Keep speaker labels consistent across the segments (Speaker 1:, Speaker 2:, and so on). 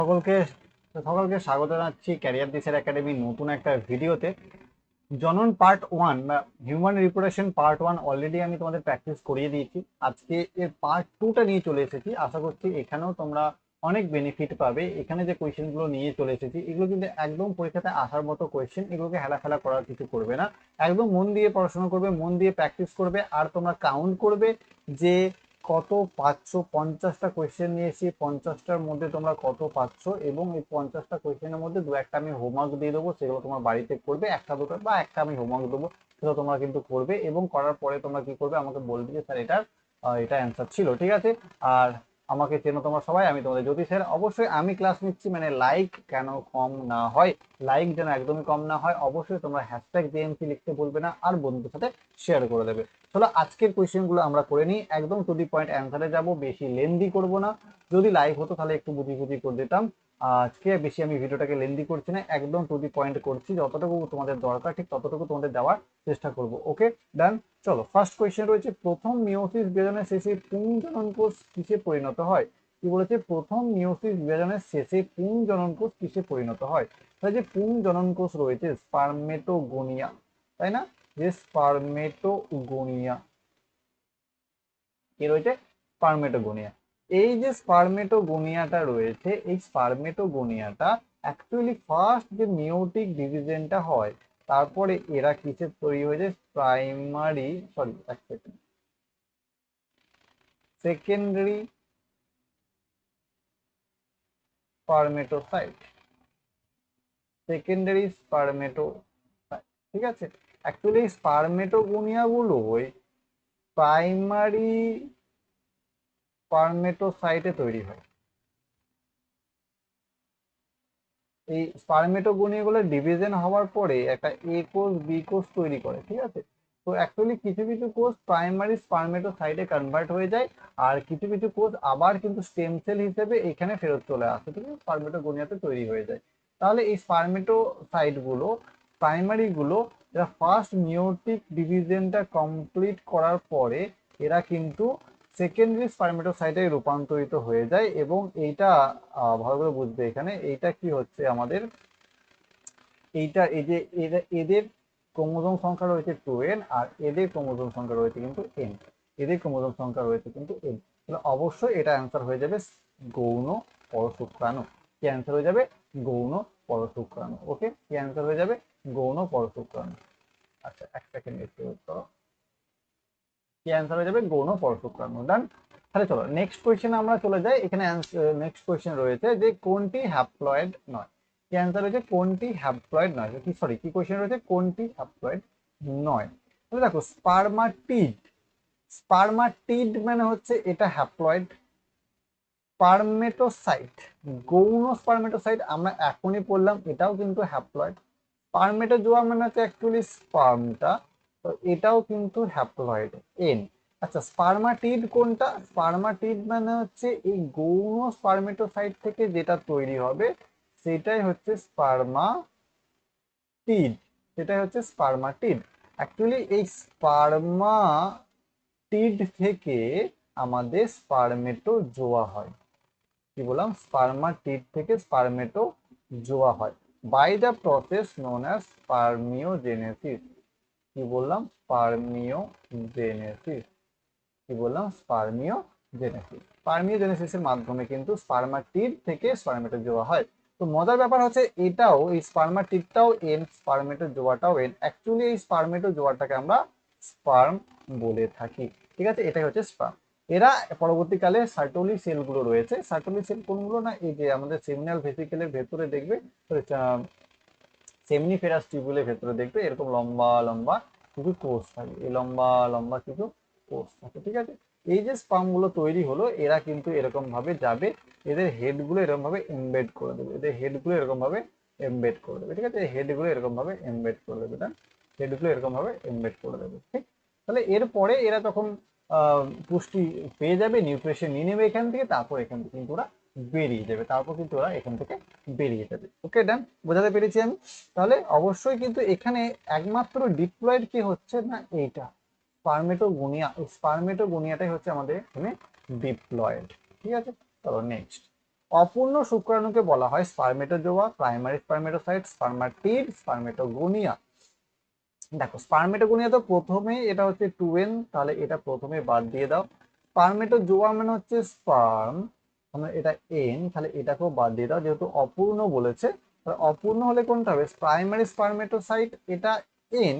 Speaker 1: সকলকে সকলকে স্বাগত জানাচ্ছি ক্যারিয়ার দিশার একাডেমি নতুন একটা ভিডিওতে। জনন পার্ট ওয়ান বা human reproduction part one already আমি তোমাদের প্র্যাকটিস করিয়ে দিয়েছি। আজকে এর পার্ট টুটা নিয়ে চলে এসেছি। আশা করছি এখানেও তোমরা অনেক বেনিফিট পাবে। এখানে যে কোয়েশ্চেনগুলো নিয়ে চলে এসেছি এগুলো কিন্তু একদম পরীক্ষাতে আসার মতো কোয়েশ্চেন। এগুলোকে হেলাফেলা করার কিছু করবে না, একদম মন দিয়ে পড়াশোনা করবে, মন দিয়ে প্র্যাকটিস করবে। আর তোমরা কাউন্ট করবে যে কত পাচ্ছ। 50টা কোয়েশ্চেন নিয়েছি, 50টার মধ্যে তোমরা কত পাচ্ছ, এবং এই 50টা কোয়েশ্চেনের মধ্যে দু একটা আমি হোমওয়ার্ক দিয়ে দেবো, সেগুলো তোমার বাড়িতে করবে। একটা দুটো বা একটা আমি হোমওয়ার্ক দেবো, সেটা তোমরা কিন্তু করবে, এবং করার পরে তোমরা কি করবে আমাকে বলবে যে স্যার এটা অ্যান্সার ছিল, ঠিক আছে। আর আমাকে চেনো তোমরা সবাই, আমি তোমাদের জ্যোতি স্যার। অবশ্যই আমি ক্লাস নিচ্ছি মানে লাইক কেন কম না হয়, লাইক যেন একদমই কম না হয়। অবশ্যই তোমরা হ্যাশট্যাগ জেএমসি লিখতে বলবে না, আর বন্ধুদের সাথে শেয়ার করে দেবে। চলো আজকের কোয়েশ্চেন গুলো আমরা করে নিই, একদম টু দি পয়েন্ট অ্যান্সারে যাব, বেশি লেন্দি করব না। যদি লাইভ হতো তাহলে একটু বুঝি বুঝি করে দিতাম। আজকে বেশি আমি ভিডিওটাকে লেন্দি করছি না, একদম টু দি পয়েন্ট করছি। যতটুকু তোমাদের দরকার ঠিক ততটুকু তোমাদের দেওয়ার চেষ্টা করব। ওকে, ডান। চলো, ফার্স্ট কোয়েশ্চেন রয়েছে, প্রথম মিওসিস বিভাজনের শেষে পুংজনন কোষ কিসে পরিণত হয়? কি বলেছে? প্রথম মিওসিস বিভাজনের শেষে পুংজনন কোষ কিসে পরিণত হয়? তাহলে যে পুংজনন কোষ রয়েছে স্পার্মেটোগোনিয়া, তাই না? যে স্পার্মেটোগোনিয়া কি রয়েছে? স্পার্মেটোগোনিয়া। এই যে স্পার্মেটোগোনিয়াটা রয়েছে, এই স্পার্মেটোগোনিয়াটা অ্যাকচুয়ালি ফার্স্ট যে মিওটিক ডিভিশনটা হয়, তারপরে এরা কিসে তৈরি হয়ে যায়? প্রাইমারি, সরি এক সেকেন্ড, সেকেন্ডারি স্পার্মেটোসাইট, সেকেন্ডারি স্পার্মেটোসাইট, ঠিক আছে। অ্যাকচুয়ালি স্পার্মেটোগোনিয়া গুলো ওই প্রাইমারি স্পার্মেটোসাইটে তৈরি হয়। এই স্পার্মেটোগোনিয়া গুলো ডিভিশন হওয়ার পরে একটা এ কোষ বি কোষ তৈরি করে, ঠিক আছে। তো অ্যাকচুয়ালি কিছু কিছু কোষ প্রাইমারি স্পার্মেটোসাইটে কনভার্ট হয়ে যায়, আর কিছু কিছু কোষ আবার কিন্তু স্টেম সেল হিসেবে এখানে ফেরত চলে আসে, ঠিক আছে, স্পার্মেটোগোনিয়াতে তৈরি হয়ে যায়। তাহলে এই স্পার্মেটোসাইট গুলো, প্রাইমারি গুলো, এরা ফার্স্ট মিওটিক ডিভিশনটা কমপ্লিট করার পরে এরা কিন্তু সেকেন্ডারি স্পার্মেটোসাইটে রূপান্তরিত হয়ে যায়। এবং এইটা ভালো করে বুঝবে, এখানে এইটা কি হচ্ছে আমাদের, এইটা এই যে এদের ক্রোমোজোম সংখ্যা রয়েছে 2n, আর এদের ক্রোমোজোম সংখ্যা রয়েছে কিন্তু n, এদের ক্রোমোজোম সংখ্যা রয়েছে কিন্তু n। তাহলে অবশ্যই এটা অ্যান্সার হয়ে যাবে গৌণ পরশুক্রাণু। কি অ্যান্সার হয়ে যাবে? গৌণ পরশুক্রাণু। ওকে, কি অ্যান্সার হয়ে যাবে? গৌণ পরশুক্রাণু। আচ্ছা, এক সেকেন্ড একটু করো। কি অ্যান্সার হয়ে যাবে? গৌণ পরশুক্রাণু। ডান। তাহলে চলো নেক্সট কোয়েশ্চেন আমরা চলে যাই। এখানে নেক্সট কোয়েশ্চেন রয়েছে যে কোনটি হ্যাপ্লয়েড নয়? কি অ্যান্সার রয়েছে? কোনটি হ্যাপ্লয়েড নয়, কি সরি কি কোয়েশ্চেন রয়েছে? কোনটি হ্যাপ্লয়েড নয়? তাহলে দেখো, স্পার্মাটিড, স্পার্মাটিড মানে হচ্ছে এটা হ্যাপ্লয়েড। স্পার্মেটোসাইট, গৌণ স্পার্মেটোসাইট আমরা এখনই পড়লাম, এটাও কিন্তু হ্যাপ্লয়েড। স্পার্মেটোজোয়া মানে হচ্ছে অ্যাকচুয়ালি স্পার্মটা, তো এটাও কিন্তু হ্যাপ্লয়েড, এন। আচ্ছা, স্পার্মাটিড কোনটা? স্পার্মাটিড মানে হচ্ছে এই গৌণ স্পার্মেটোসাইট থেকে যেটা তৈরি হবে সেটাই হচ্ছে স্পার্মাটিড, সেটাই হচ্ছে স্পার্মাটিড। অ্যাকচুয়ালি এই স্পার্মাটিড থেকে আমাদের স্পার্মেটোজোয়া হয়। কি বললাম? স্পার্মাটিড থেকে স্পার্মেটোজোয়া হয় by the process known as spermiogenesis. কি বললাম? স্পার্মিওজেনেসিস। কি বললাম? স্পার্মিওজেনেসিস। স্পার্মিওজেনেসিসের মাধ্যমে কিন্তু স্পার্মাটিড থেকে স্পার্মেটোজোয়া হয়। তো মজার ব্যাপার হচ্ছে এটাও, এই স্পার্মাটিডটাও এন, স্পার্মেটোজোয়াটাও এন। অ্যাকচুয়ালি এই স্পার্মেটোজোয়াটাকে আমরা স্পার্ম বলে থাকি, ঠিক আছে। এটাই হচ্ছে স্পার্ম। এরা পরবর্তীকালে সার্টোলি সেলগুলো রয়েছে, সার্টোলি সেল কোনগুলো না, এই যে আমাদের সেমিনাল ভেসিকেলের ভেতরে দেখবে, সেমিনিফেরাস টিউবুলের ভেতরে দেখবে এরকম লম্বা লম্বা কিছু কোষ থাকে, এই লম্বা লম্বা কিছু কোষ থাকে, ঠিক আছে। এই যে স্পার্ম গুলো তৈরি হলো, এরা কিন্তু এরকম ভাবে যাবে, এদের হেড গুলো এরকম ভাবে এমবেড করে দেবে, এদের হেড গুলো এরকম ভাবে এমবেড করে দেবে, ঠিক আছে। হেড গুলো এরকম ভাবে এমবেড করে দেবে, না, হেড গুলো এরকম ভাবে এমবেড করে দেবে, ঠিক। তাহলে এরপরে এরা তখন পুষ্টি পেয়ে যাবে, নিউট্রিশন নিয়ে নেবে এখান থেকে, তারপর এখান থেকে কিন্তু ওরা বেরিয়ে যাবে, তারপর কিন্তু ওরা এখান থেকে বেরিয়ে যাবে। ওকে, ডান। বোঝাতে পেরেছি আমি? তাহলে অবশ্যই কিন্তু এখানে একমাত্র ডিপ্লয়েড কি হচ্ছে না, এইটা স্পার্মেটোগোনিয়া, এই স্পার্মেটোগোনিয়াটাই হচ্ছে আমাদের এখানে ডিপ্লয়েড, ঠিক আছে। চলো নেক্সট। অপূর্ণ শুক্রাণুকে বলা হয় স্পারমেটোজোয়া, প্রাইমারি স্পারমেটোসাইট, স্পারমাটিড, স্পারমেটোগোনিয়া। দেখো স্পারমেটোগোনিয়া তো প্রথমে এটা হচ্ছে 2n, তাহলে এটা প্রথমে বাদ দিয়ে দাও। স্পারমেটোজোয়া মানে হচ্ছে স্পার্ম, মানে এটা n, তাহলে এটাকেও বাদ দিয়ে দাও যেহেতু অপূর্ণ বলেছে। তাহলে অপূর্ণ হলে কোনটা হবে? প্রাইমারি স্পারমেটোসাইট, এটা n,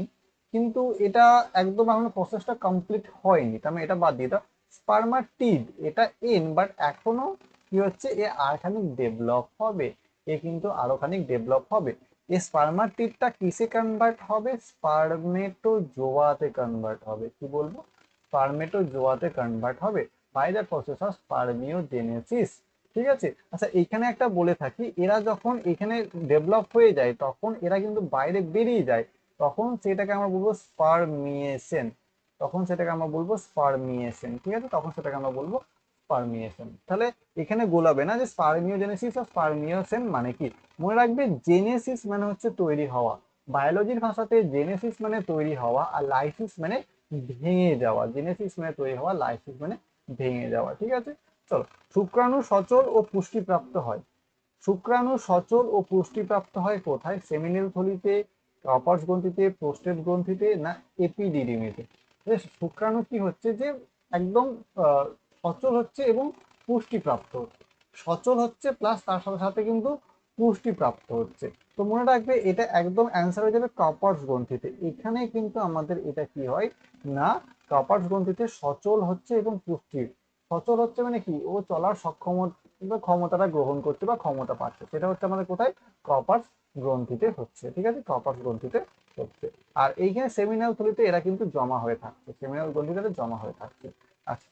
Speaker 1: কিন্তু এটা একদম এখনো প্রসেসটা কমপ্লিট হয়নি, তার মানে এটা বাদ দিয়ে দাও। স্পারমাটিড, এটা n, বাট এখনো কি হচ্ছে, এ আর খানিক ডেভেলপ হবে, এ কিন্তু আরো খানিক ডেভেলপ হবে। এই স্পারমাটিডটা কিসে কনভার্ট হবে? স্পারমেটোজোয়াতে কনভার্ট হবে। কি বলবো? স্পারমেটোজোয়াতে কনভার্ট হবে বাই দ্য প্রসেস অফ স্পারমিওজেনেসিস। ঠিক আছে। আচ্ছা এখানে একটা বলে থাকি, এরা যখন এখানে ডেভেলপ হয়ে যায় তখন এরা কিন্তু বাইরে বেরিয়ে যায়, তখন সেটাকে আমরা বলবো স্পারমিয়েশন। তখন সেটাকে আমরা বলবো স্পারমিয়েশন। ঠিক আছে, তখন সেটাকে আমরা বলবো স্পারমিয়েশন। তাহলে এখানে গোলাবে না যে স্পারমিওজেনেসিস আর স্পারমিয়েশন মানে কি। মনে রাখবে জেনেসিস মানে হচ্ছে তৈরি হওয়া, বায়োলজির ভাষাতে জেনেসিস মানে তৈরি হওয়া, আর লাইসিস মানে ভেঙে যাওয়া। জেনেসিস মানে তৈরি হওয়া, লাইসিস মানে ভেঙে যাওয়া। ঠিক আছে, চলো। শুক্রাণু সচল ও পুষ্টিপ্রাপ্ত হয়। শুক্রাণু সচল ও পুষ্টিপ্রাপ্ত হয় কোথায়? সেমিনাল থলিতে, কার্পাস গ্রন্থিতে, প্রোস্টেট গ্রন্থিতে, না এপিডিডিমিতে। শুক্রাণু কি হচ্ছে যে একদম সচল হচ্ছে এবং পুষ্টিপ্রাপ্ত হচ্ছে। সচল হচ্ছে প্লাস তার সাথে সাথে কিন্তু পুষ্টিপ্রাপ্ত হচ্ছে। তো মনে রাখবে এটা একদম অ্যান্সার হয়ে যাবে কার্পাস গ্রন্থিতে। এখানে কিন্তু আমাদের এটা কি হয় না, কার্পাস গ্রন্থিতে সচল হচ্ছে এবং পুষ্টি। সচল হচ্ছে মানে কি, ও চলার সক্ষমতা ক্ষমতাটা গ্রহণ করছে বা ক্ষমতা পাচ্ছে, সেটা হচ্ছে আমাদের কোথায়? কপাস গ্রন্থিতে হচ্ছে। ঠিক আছে, কপাস গ্রন্থিতে হচ্ছে। আর এইখানে সেমিনাল থলিতে এরা কিন্তু জমা হয়ে থাকছে, সেমিনাল গ্রন্থিতে জমা হয়ে থাকছে। আচ্ছা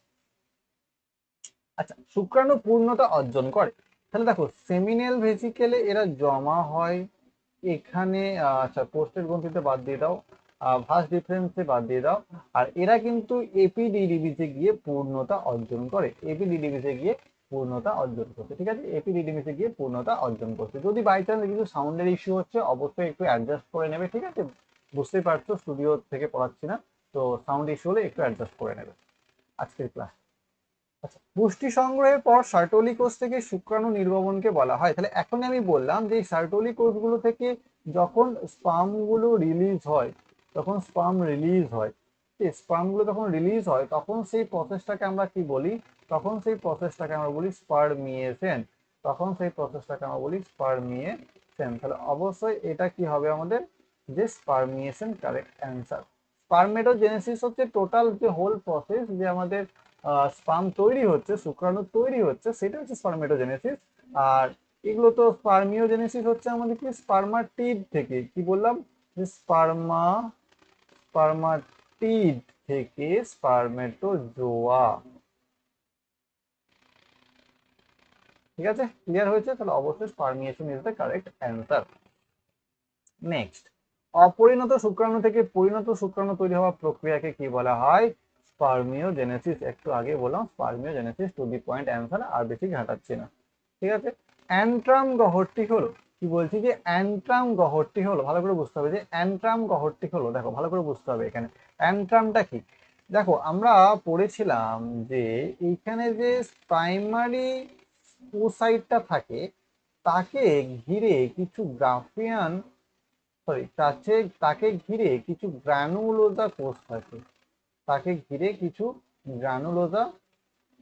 Speaker 1: আচ্ছা, শুক্রাণু পূর্ণতা অর্জন করে। তাহলে দেখো সেমিনাল ভেসিকেলে এরা জমা হয়, এখানে আচ্ছা পোস্টের গ্রন্থিতে বাদ দিয়ে দাও, ভাস ডিফারেন্সে বাদ দিয়ে দাও। আর এরা কিন্তু এপিডিডিবিতে গিয়ে পূর্ণতা অর্জন করে, এপিডিডিবিতে গিয়ে পূর্ণতা অর্জন করছে। ঠিক আছে, এপিডিডিবিতে গিয়ে পূর্ণতা অর্জন করছে। যদি বাই চান্স কিছু সাউন্ডের ইস্যু হচ্ছে অবশ্যই একটু অ্যাডজাস্ট করে নেবে। ঠিক আছে, বুঝতেই পারছো স্টুডিও থেকে পড়াচ্ছি না, তো সাউন্ড ইস্যু হলে একটু অ্যাডজাস্ট করে নেবে আজকের ক্লাস। আচ্ছা, পুষ্টি সংগ্রহের পর সার্টোলি কোষ থেকে শুক্রাণু নির্গমনকে বলা হয়। তাহলে এখন আমি বললাম যে সার্টোলি কোষগুলো থেকে যখন স্পার্ম গুলো রিলিজ হয়, তখন স্পার্ম রিলিজ হয়, স্পার্ম গুলো যখন রিলিজ হয় তখন সেই প্রসেসটাকে আমরা কি বলি? তখন সেই প্রসেসটাকে আমরা বলি স্পারমিয়েশন। তখন সেই প্রসেসটাকে আমরা বলি স্পারমিয়েশন। তাহলে অবশ্যই এটা কি হবে আমাদের, যে স্পারমিয়েশন কারেক্ট অ্যান্সার। স্পারমেটোজেনেসিস হচ্ছে টোটাল যে হোল প্রসেস, যে আমাদের স্পার্ম তৈরি হচ্ছে, শুক্রাণু তৈরি হচ্ছে, সেটা হচ্ছে স্পারমেটোজেনেসিস। আর এগুলো তো স্পারমিওজেনেসিস হচ্ছে আমাদের কি স্পারমাটিড থেকে, কি বললাম, যে স্পারমাটিড থেকে স্পারমেটোজোয়া। ঠিক আছে, ক্লিয়ার হয়েছে? তাহলে অবশ্যই spermiation is the correct answer. Next, অপরিণত শুক্রাণু থেকে পরিণত শুক্রাণু তৈরি হওয়া প্রক্রিয়াকে কি বলা হয়? স্পারমিওজেনেসিস। একটু আগে বললাম স্পারমিওজেনেসিস, টু দি পয়েন্ট অ্যান্সার, আর বেশি ঘাটাচ্ছি না। ঠিক আছে, অ্যান্ট্রাম গহ্বরটি হলো, কি বলছি যে অ্যান্ট্রাম গহ্বরটি হলো, ভালো করে বুঝতে হবে যে অ্যান্ট্রাম গহ্বরটি হলো। দেখো ভালো করে বুঝতে হবে এখানে অ্যান্ট্রামটা কি। দেখো আমরা পড়েছিলাম যে এইখানে যে প্রাইমারি ওসাইটটা থাকে, তাকে ঘিরে কিছু গ্রাফিয়ান, সরি, তাকে ঘিরে কিছু গ্রানুলোজা কোষ থাকে, তাকে ঘিরে কিছু গ্রানুলোজা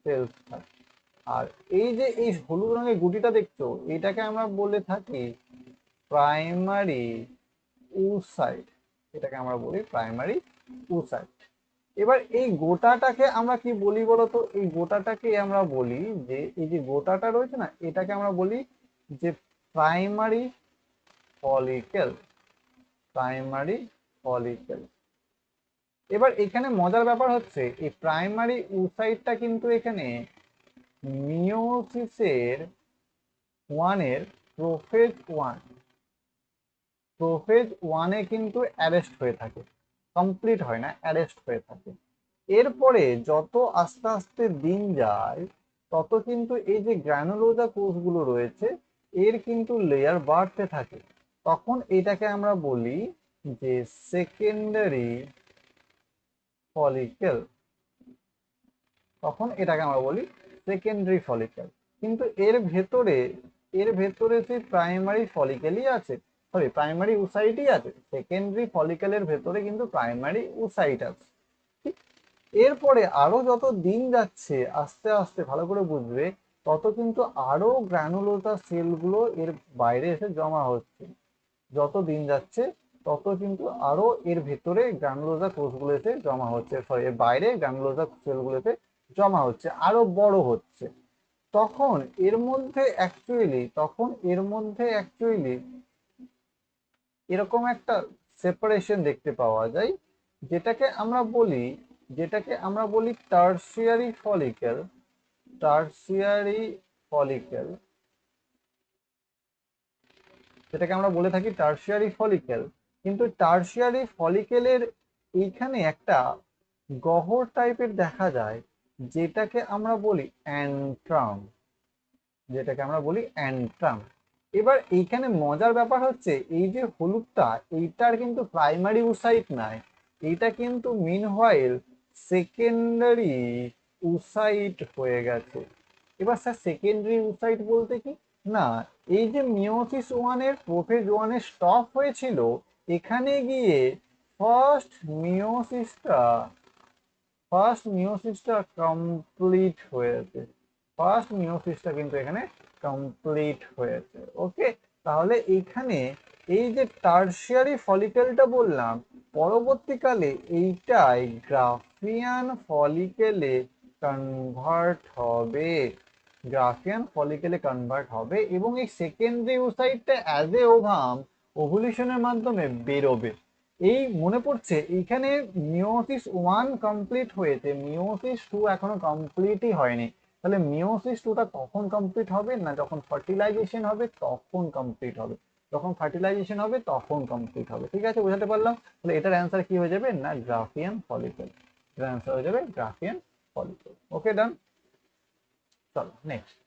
Speaker 1: সেলস থাকে। আর এই যে এই হলুদ রঙের গুটিটা দেখছো, এটাকে আমরা বলে থাকি প্রাইমারি উসাইট। এটাকে আমরা বলি প্রাইমারি উসাইট। এবার এই গোটাটাকে আমরা কি বলি বলতো? এই গোটাটাকে আমরা বলি যে এই যে গোটাটা রয়েছে না, এটাকে আমরা বলি যে প্রাইমারি ফলিকেল। Primary follicle. এবার এখানে মজার ব্যাপার হচ্ছে এই প্রাইমারি উসাইটটা কিন্তু এখানে মিওসিসের ওয়ানের প্রোফেজ ওয়ান, প্রোফেজ ওয়ানে কিন্তু অ্যারেস্ট হয়ে থাকে, কমপ্লিট হয় না, অ্যারেস্ট হয়ে থাকে। এরপরে যত আস্তে আস্তে দিন যায় তত কিন্তু এই যে গ্রানুলোজা কোষগুলো রয়েছে এর কিন্তু লেয়ার বাড়তে থাকে। তখন এটাকে আমরা বলি যে সেকেন্ডারি ফলিকেল। তখন এটাকে আমরা বলি সেকেন্ডারি ফলিকেল। কিন্তু এর ভেতরে সেই প্রাইমারি ফলিকেলই আছে, সরি প্রাইমারি উসাইটই আছে। সেকেন্ডারি ফলিকেলের ভেতরে কিন্তু প্রাইমারি উসাইট আছে। ঠিক, এরপরে আরো যত দিন যাচ্ছে আস্তে আস্তে ভালো করে বুঝবে, তত কিন্তু আরো গ্রানুলোসার সেলগুলো এর বাইরে এসে জমা হচ্ছে। যত দিন যাচ্ছে তত কিন্তু আরো এর ভেতরে গ্রানুলোজা কোষগুলো এসে জমা হচ্ছে, সরি এর বাইরে গ্রানুলোজা সেলগুলোতে জমা হচ্ছে, আরো বড় হচ্ছে। তখন এর মধ্যে অ্যাকচুয়ালি এরকম একটা সেপারেশন দেখতে পাওয়া যায়, যেটাকে আমরা বলি টার্সিয়ারি ফলিকেল। টার্সিয়ারি ফলিকেল, যেটাকে আমরা বলে থাকি টার্সিয়ারি ফলিকেল। কিন্তু টার্সিয়ারি ফলিকেলের এইখানে একটা গহ্বর টাইপের দেখা যায়, যেটাকে আমরা বলি অ্যান্ট্রাম। এবার এইখানে মজার ব্যাপার হচ্ছে, এই যে হলুদটা, এইটার কিন্তু প্রাইমারি উসাইট নাই, এইটা কিন্তু মিনহোয়াইল সেকেন্ডারি উসাইট হয়ে গেছে। এবার স্যার সেকেন্ডারি উসাইট বলতে কি না, এই যে মিওসিস ওয়ানের প্রোফেজ ওয়ানের স্টপ হয়েছিল, এখানে গিয়ে ফার্স্ট মিওসিসটা কমপ্লিট হয়েছে। কিন্তু এখানে কমপ্লিট হয়েছে। ওকে, তাহলে এইখানে এই যে টার্সিয়ারি ফলিকেলটা বললাম, পরবর্তীকালে এইটাই গ্রাফিয়ান ফলিকেলে কনভার্ট হবে এবং এই সেকেন্ডারি ওসাইটটা অ্যাজ এ ওভাম ওভুলেশনের মাধ্যমে বেরোবে। এই মনে পড়ছে এইখানে মিওসিস ওয়ান কমপ্লিট হয়েছে, মিওসিস টু এখনো কমপ্লিটই হয়নি। তাহলে মিওসিস টুটা কখন কমপ্লিট হবে না, যখন ফার্টিলাইজেশন হবে তখন কমপ্লিট হবে। ঠিক আছে, বোঝাতে পারলাম? তাহলে এটার অ্যান্সার কি হয়ে যাবে না, গ্রাফিয়ান ফলিকল। এটার অ্যান্সার হয়ে যাবে গ্রাফিয়ান ফলিকল। ওকে, ডান। চলো নেক্সট।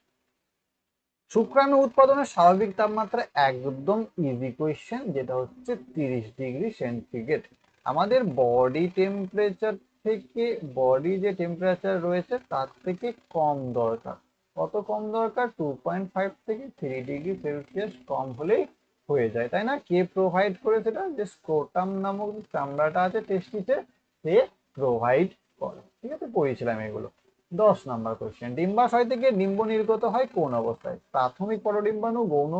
Speaker 1: শুক্রাণু উৎপাদনের স্বাভাবিক তাপমাত্রা একদম ইজি কোয়েশ্চেন, যেটা হচ্ছে 30°C। আমাদের বডি টেম্পারেচার থেকে, বডি যে টেম্পারেচার রয়েছে তার থেকে কম দরকার। কত কম দরকার? 2.5 থেকে 3°C কম হলেই হয়ে যায়, তাই না? কে প্রোভাইড করে সেটা? যে স্ক্রোটাম নামক চামড়াটা আছে টেস্টিসে, সে প্রোভাইড করে। ঠিক আছে, পড়েছিলাম এগুলো। 10 নম্বর কোশ্চেন, ডিম্বাশয় থেকে ডিম্ব নির্গত হয় কোন অবস্থায়? প্রাথমিক পরডিম্বাণু, গৌণ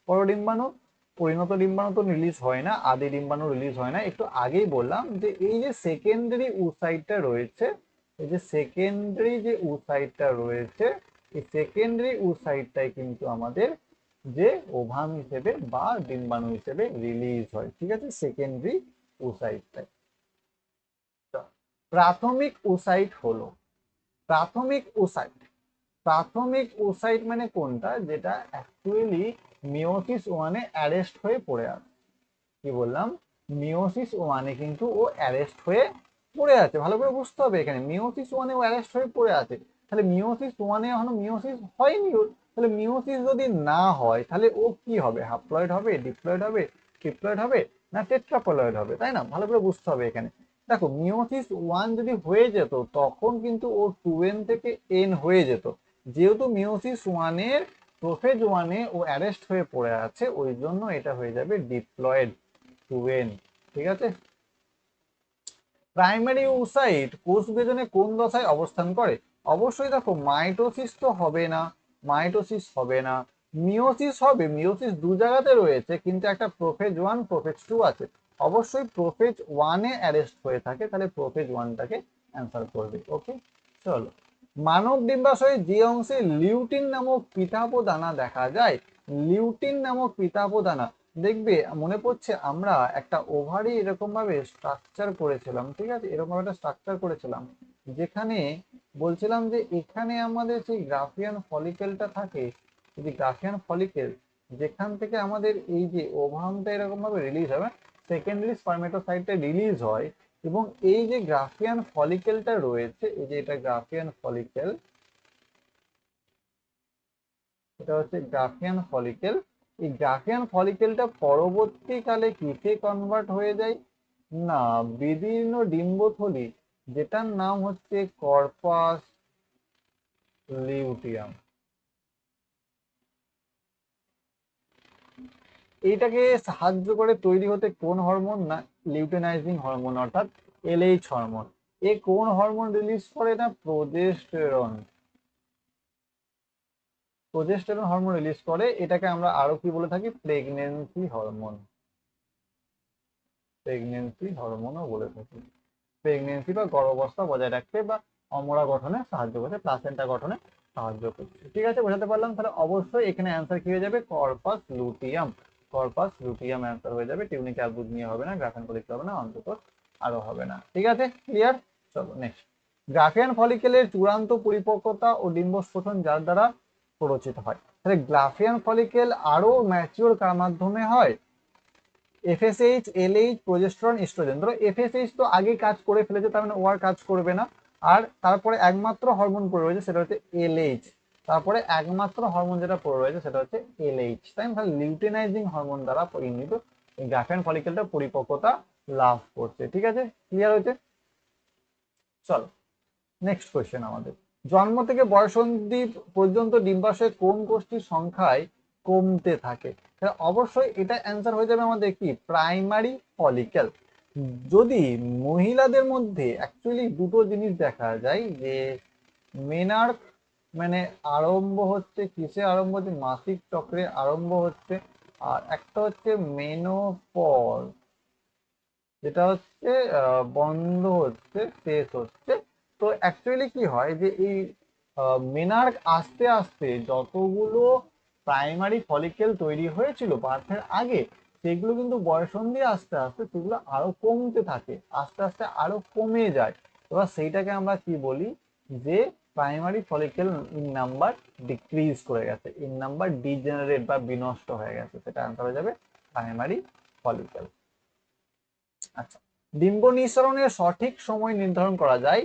Speaker 1: পরডিম্বাণু, পরিণত ডিম্বাণু তো রিলিজ হয় না, আদি ডিম্বাণু রিলিজ হয় না। একটু আগেই বললাম যে এই যে সেকেন্ডারি উসাইটটা রয়েছে, এই সেকেন্ডারি উসাইটটাই কিন্তু আমাদের যে ওভাম হিসেবে বা ডিম্বাণু হিসেবে রিলিজ হয়। ঠিক আছে, সেকেন্ডারি উসাইটটাই। প্রাথমিক উসাইট হলো প্রাথমিক ওসাইট মানে কোনটা, যেটা অ্যাকচুয়ালি মিওসিস ওয়ানে অ্যারেস্ট হয়ে পড়ে আছে। কি বললাম? মিওসিস ওয়ানে কিন্তু ও অ্যারেস্ট হয়ে পড়ে আছে। ভালো করে বুঝতে হবে, এখানে মিওসিস ওয়ানে ও অ্যারেস্ট হয়ে পড়ে আছে। তাহলে মিওসিস ওয়ানে এখনো মিওসিস হয়নি ওর। তাহলে মিওসিস যদি না হয় তাহলে ও কি হবে? হাপ্লয়েড হবে, ডিপ্লয়েড হবে, ট্রিপ্লয়েড হবে, না টেট্রাপ্লয়েড হবে, তাই না? ভালো করে বুঝতে হবে এখানে। দেখো, মিওসিস ওয়ান যদি হয়ে যেত তখন কিন্তু ও 2n থেকে n হয়ে যেত। যেহেতু মিওসিস ওয়ানের প্রোফেজ ওয়ানে ও অ্যারেস্ট হয়ে পড়ে আছে, ওই জন্য এটা হয়ে যাবে ডিপ্লয়েড 2n। ঠিক আছে। প্রাইমারি উসাইট কোষ বিভাজনে কোন দশায় অবস্থান করে? অবশ্যই দেখো, মাইটোসিস তো হবে না, মিওসিস হবে। মিওসিস দু জায়গাতে রয়েছে, কিন্তু একটা প্রোফেজ ওয়ান প্রোফেজ টু আছে। অবশ্যই প্রোফেজ ওয়ানে অ্যারেস্ট হয়ে থাকে, তাহলে প্রোফেজ ওয়ানটাকে অ্যান্সার করবে। ওকে, চলো। মানব ডিম্বাশয়ে যে অংশে লিউটিন নামক পিতাভ দানা দেখা যায়, দেখবে মনে পড়ছে আমরা একটা ওভারি এরকম ভাবে স্ট্রাকচার করেছিলাম। ঠিক আছে, এরকম একটা স্ট্রাকচার করেছিলাম, যেখানে বলছিলাম যে এখানে আমাদের সেই গ্রাফিয়ান ফলিকেলটা থাকে। যদি গ্রাফিয়ান ফলিকেল, যেখান থেকে আমাদের এই যে ওভামটা এরকম ভাবে রিলিজ হবে, সেকেন্ডারি স্পারমেটোসাইটটা রিলিজ হয়, এবং এই যে গ্রাফিয়ান ফলিকেলটা রয়েছে, এই যে এটা গ্রাফিয়ান ফলিকেল, এটা হচ্ছে গ্রাফিয়ান ফলিকেল। এই গ্রাফিয়ান ফলিকেলটা পরবর্তীকালে কিসে কনভার্ট হয়ে যায় না, বিদীর্ণ ডিম্বথলি, যেটার নাম হচ্ছে কর্পাস লিউটিয়াম। এইটাকে সাহায্য করে তৈরি হতে কোন হরমোন? না লিউটেনাইজিং হরমোন, অর্থাৎ এলএইচ হরমোন। এ কোন হরমোন রিলিজ করে? না প্রোজেস্টেরন। প্রোজেস্টেরন হরমোন রিলিজ করে। এটাকে আমরা আরো কি বলে থাকি? Pregnancy hormone. প্রেগনেন্সি হরমোনও বলে থাকি। প্রেগনেন্সি বা গর্ভাবস্থা বজায় রাখতে বা অমরা গঠনে সাহায্য করছে, প্লাসেন্টা গঠনে সাহায্য করছে। ঠিক আছে, বোঝাতে পারলাম? তাহলে অবশ্যই এখানে অ্যান্সার কি হয়ে যাবে? Corpus luteum. Corpus luteum answer হয়ে যাবে। টিউনিক অ্যালবুজ নিয়ে হবে না, গ্রাফেন ফলিক হবে না, অন্তত আরো হবে না। ঠিক আছে, ক্লিয়ার? চলো নেক্সট। গ্রাফিয়ান ফলিকেলের চূড়ান্ত পরিপক্কতা ও ডিম্বস্ফোটন যার দ্বারা প্ররোচিত হয়। তাহলে গ্রাফিয়ান ফলিকেল আরো ম্যাচিওর কার মাধ্যমে হয়? FSH, LH, progesterone, oestrogen. ধরো এফএসএইচ তো আগে কাজ করে ফেলেছে, তার মানে ও আর কাজ করবে না। আর তারপরে একমাত্র হরমোন পড়ে রয়েছে, সেটা হচ্ছে এলএইচ। তারপরে একমাত্র হরমোন যেটা পড়ে রয়েছে সেটা হচ্ছে এলএইচ। তাই তাহলে লিউটেনাইজিং হরমোন দ্বারা কিন্তু এই গ্রাফিয়ান ফলিকেলটা পরিপক্কতা লাভ করছে। ঠিক আছে, ক্লিয়ার হয়েছে? চলো নেক্সট কোয়েশ্চেন আমাদের। জন্ম থেকে বয়সন্ধি পর্যন্ত ডিম্বাশয়ে কোন কোষটির সংখ্যায় কমতে থাকে? অবশ্যই এটা অ্যান্সার হয়ে যাবে আমাদের কি? Primary follicle. যদি মহিলাদের মধ্যে অ্যাকচুয়ালি দুটো জিনিস দেখা যায়, যে মেনার্ক মানে আরম্ভ হচ্ছে কিসে আরম্ভ হচ্ছে? মাসিক চক্রে আরম্ভ হচ্ছে। আর একটা হচ্ছে মেনোপজ, যেটা হচ্ছে বন্ধ হচ্ছে, শেষ হচ্ছে। তো অ্যাকচুয়ালি কি হয় যে এই মেনার্ক আস্তে আস্তে যতগুলো প্রাইমারি ফলিকেল তৈরি হয়েছিল বার্থের আগে, সেগুলো কিন্তু বয়সন্ধি আস্তে আস্তে সেগুলো আরো কমতে থাকে, আস্তে আস্তে আরো কমে যায়। এবার সেইটাকে আমরা কি বলি? যে primary follicle in number decrease করে গেছে, ইন নাম্বার ডিজেনারেট বা বিনষ্ট হয়ে গেছে, সেটা আনসার হয়ে যাবে প্রাইমারি ফলিকেল। আচ্ছা, ডিম্ব নিঃসরণের সঠিক সময় নির্ধারণ করা যায়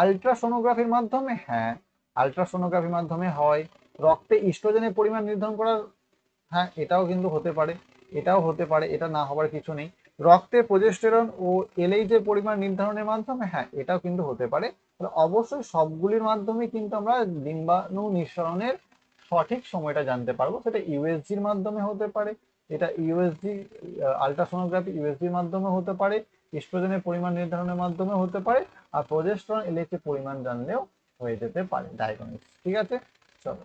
Speaker 1: আলট্রাসোনোগ্রাফির মাধ্যমে? হ্যাঁ, আলট্রাসোনোগ্রাফির মাধ্যমে হয়। রক্তে ইস্ট্রোজেনের পরিমাণ নির্ধারণ করার? হ্যাঁ, এটাও কিন্তু হতে পারে, এটাও হতে পারে, এটা না হবার কিছু নেই। রক্তে প্রোজেস্টেরন ও এলএইচ এর পরিমাণ নির্ধারণের মাধ্যমে? হ্যাঁ, এটাও কিন্তু হতে পারে। অবশ্যই সবগুলির মাধ্যমে কিন্তু আমরা ডিম্বাণু নিঃসরণের সঠিক সময়টা জানতে পারবো। সেটা ইউএসজির মাধ্যমে হতে পারে, এটা ইউএসজি আলট্রাসোনোগ্রাফি ইউএসজির মাধ্যমে হতে পারে, ইস্ট্রোজেনের পরিমাণ নির্ধারণের মাধ্যমে হতে পারে, আর প্রোজেস্টেরন এলএইচ এর পরিমাণ জানলেও হয়ে যেতে পারে ডায়াগনোসিস। ঠিক আছে, চলো।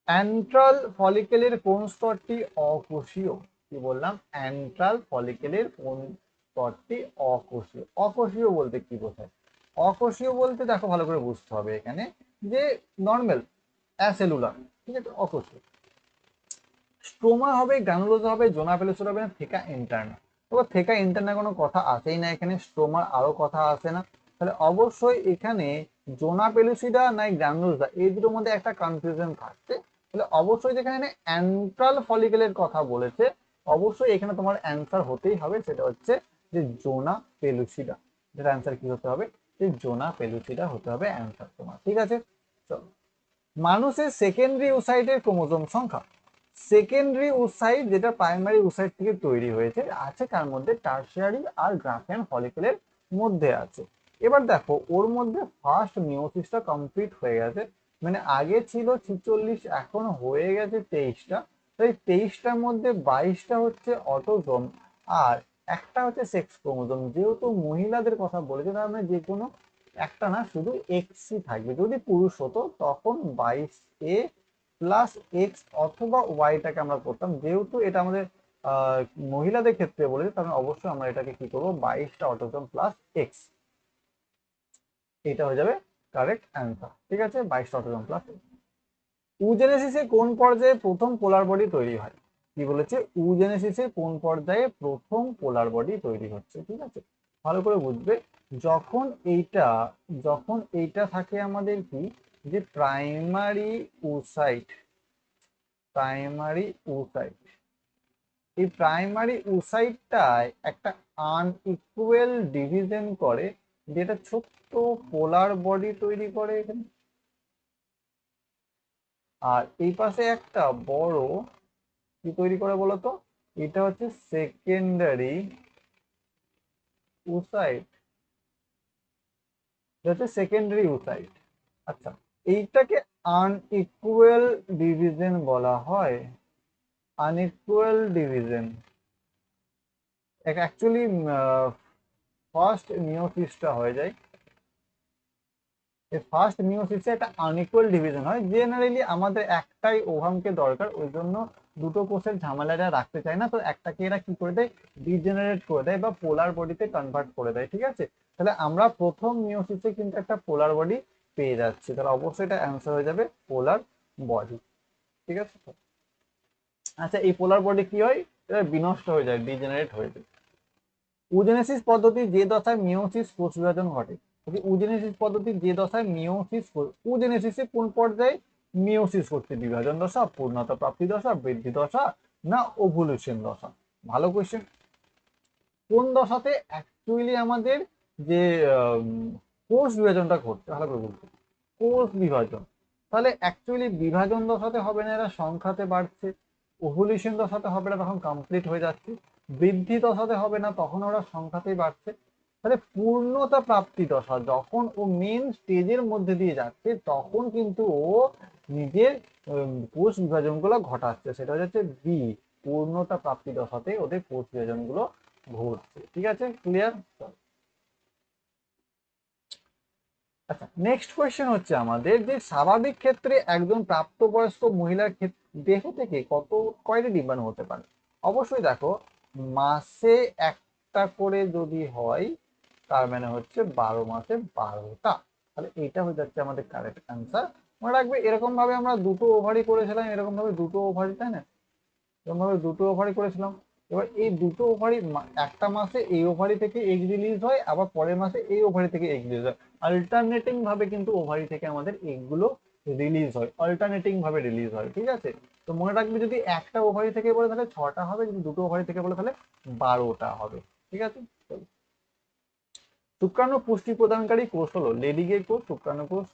Speaker 1: অ্যান্ট্রাল ফলিকেলের কোন স্তরটি অকোষীয়? কি বললাম? অ্যান্ট্রাল ফলিকেলের কোন স্তরটি অকোষীয়? অকোষীয় বলতে কি বোঝায়? অকোষীয় বলতে দেখো, ভালো করে বুঝতে হবে এখানে, যে নর্মাল অ্যাসেলুলার। ঠিক আছে, অকোষীয়। স্ট্রোমা হবে, গ্রানুলোজা হবে, জোনা পেলুসিড হবে, না থেকা ইন্টারনা? তো থেকা ইন্টারনা কোনো কথা আসেই না এখানে, স্ট্রোমার আরো কথা আসে না। তাহলে অবশ্যই এখানে জোনা পেলুসিডা নাই গ্রানুলোজা, এই দুটোর মধ্যে একটা কনফিউশন থাকছে। তাহলে অবশ্যই যেখানে অ্যান্ট্রাল ফলিকেলের কথা বলেছে, অবশ্যই এখানে তোমার অ্যান্সার হতেই হবে, সেটা হচ্ছে যে জোনা পেলুসিডা। যেটা অ্যান্সার কি হতে হবে? যে জোনা পেলুসিডা হতে হবে অ্যান্সার তোমার। ঠিক আছে, চলো। মানুষের সেকেন্ডারি ওসাইটের ক্রোমোজোম সংখ্যা? সেকেন্ডারি ওসাইট যেটা প্রাইমারি ওসাইট থেকে তৈরি হয়েছে আছে কার মধ্যে? টারশিয়ারি আর গ্রাফিয়ান ফলিকেলের মধ্যে আছে। এবার দেখো ওর মধ্যে ফার্স্ট মিওসিসটা কমপ্লিট হয়ে গেছে, মানে আগে ছিল 46, এখন হয়ে গেছে 23টা। তাই 23টার মধ্যে 22টা হচ্ছে অটোজোম, আর একটা হচ্ছে সেক্স ক্রোমোজোম। যেহেতু মহিলাদের কথা বলেছে, তার মানে যে কোনো একটা না, শুধু এক্সই থাকবে। যদি পুরুষ হতো তখন 22A প্লাস এক্স অথবা ওয়াইটাকে আমরা করতাম। যেহেতু এটা আমাদের আহ, মহিলাদের ক্ষেত্রে বলেছে, তাহলে অবশ্যই আমরা এটাকে কি করবো? 22টা অটোজোম প্লাস এক্স, এটা হয়ে যাবে কারেক্ট অ্যান্সার। ঠিক আছে, 22টা অটোজোম প্লাস। উজেনেসিসে কোন পর্যায়ে প্রথম পোলার বডি তৈরি হয়? কি বলেছে? উজেনেসিসে কোন পর্যায়ে প্রথম পোলার বডি তৈরি হচ্ছে? ঠিক আছে, ভালো করে বুঝবে। যখন এইটা যখন এইটা থাকে আমাদের কি, যে প্রাইমারি ওসাইট, প্রাইমারি ওসাইট, এই প্রাইমারি ওসাইটটায় একটা আনইকুয়াল ডিভিশন করে, যেটা ছোট্ট পোলার বডি তৈরি করে এখানে। আর এই পাশে একটা বড় কি তৈরি করে বলতো? এটা হচ্ছে সেকেন্ডারি ওসাইট, এটা হচ্ছে সেকেন্ডারি ওসাইট। আচ্ছা, এইটাকে আনইকুয়াল ডিভিশন বলা হয়। আনইকুয়াল ডিভিশন অ্যাকচুয়ালি ফার্স্ট মিওসিসটা হয়ে যায়, এই ফার্স্ট মিওসিসে একটা আনইকুয়াল ডিভিশন হয়। জেনারেলি আমাদের একটাই ওভামকে দরকার, ওই জন্য দুটো কোষের ঝামেলাটা রাখতে চায় না, তো একটাকে এরা কি করে দেয়, ডিজেনারেট করে দেয় বা পোলার বডিতে কনভার্ট করে দেয়। ঠিক আছে, তাহলে আমরা প্রথম মিওসিসে কিন্তু একটা পোলার বডি পেয়ে যাচ্ছি, তাহলে অবশ্যই এটা অ্যান্সার হয়ে যাবে পোলার বডি। ঠিক আছে, আচ্ছা এই পোলার বডি কি হয়, এটা বিনষ্ট হয়ে যায়, ডিজেনারেট হয়ে যায়। উজেনেসিস পদ্ধতি যে দশায় মিওসিস কোষ বিভাজন ঘটে, উজেনেসিস পদ্ধতি যে দশায় মিওসিস, উজেনেসিসে কোন পর্যায়ে মিওসিস করছে, বিভাজন দশা, পূর্ণতা প্রাপ্তি দশা, বৃদ্ধি দশা, না ওভুলেশন দশা? ভালো কোয়েশ্চেন। কোন দশাতে অ্যাকচুয়ালি আমাদের যে কোষ বিভাজনটা ঘটছে, ভালো করে বলতে, কোষ বিভাজন, তাহলে অ্যাকচুয়ালি বিভাজন দশাতে হবে না, এরা সংখ্যাতে বাড়ছে। ওভুলেশন দশাতে হবে না, তখন কমপ্লিট হয়ে যাচ্ছে। বৃদ্ধি দশাতে হবে না, তখন ওরা সংখ্যাতেই বাড়ছে। তাহলে পূর্ণতা প্রাপ্তি দশা যখন ও মেন স্টেজের মধ্যে দিয়ে যাচ্ছে, তখন কিন্তু ও নিজের কোষ বিভাজন গুলো ঘটাচ্ছে, সেটা হচ্ছে বি, পূর্ণতা প্রাপ্তি দশাতে ওদের কোষ বিভাজন গুলো ঘটছে। ঠিক আছে, ক্লিয়ার? আচ্ছা নেক্সট কোয়েশ্চেন হচ্ছে আমাদের, যে স্বাভাবিক ক্ষেত্রে একজন প্রাপ্তবয়স্ক মহিলার দেহ থেকে কয়টি ডিম্বাণু হতে পারে? অবশ্যই দেখো, মাসে একটা করে যদি হয়, তার মানে হচ্ছে 12 মাসে 12টা, তাহলে এটা হয়ে যাচ্ছে আমাদের কারেক্ট অ্যান্সার। মনে রাখবে এরকম ভাবে আমরা দুটো ওভারই করেছিলাম, এরকম ভাবে দুটো ওভারই, তাই না, এরকম ভাবে দুটো ওভারই করেছিলাম। এবার এই দুটো ওভারি, একটা মাসে এই ওভারি থেকে এগ রিলিজ হয়, আবার পরের মাসে এই ওভারি থেকে এগ রিলিজ হয়, অল্টারনেটিং ভাবে কিন্তু ওভারি থেকে আমাদের এগুলো রিলিজ হয়, অল্টারনেটিং ভাবে রিলিজ হয়। ঠিক আছে, তো মনে রাখবে যদি একটা ওভারি থেকে বলে তাহলে 6টা হবে, যদি দুটো ওভারি থেকে বলে তাহলে 12টা হবে। ঠিক আছে, শুক্রাণু পুষ্টি প্রদানকারী কোষ হলো লেডিগে কোষ, শুক্রাণু কোষ।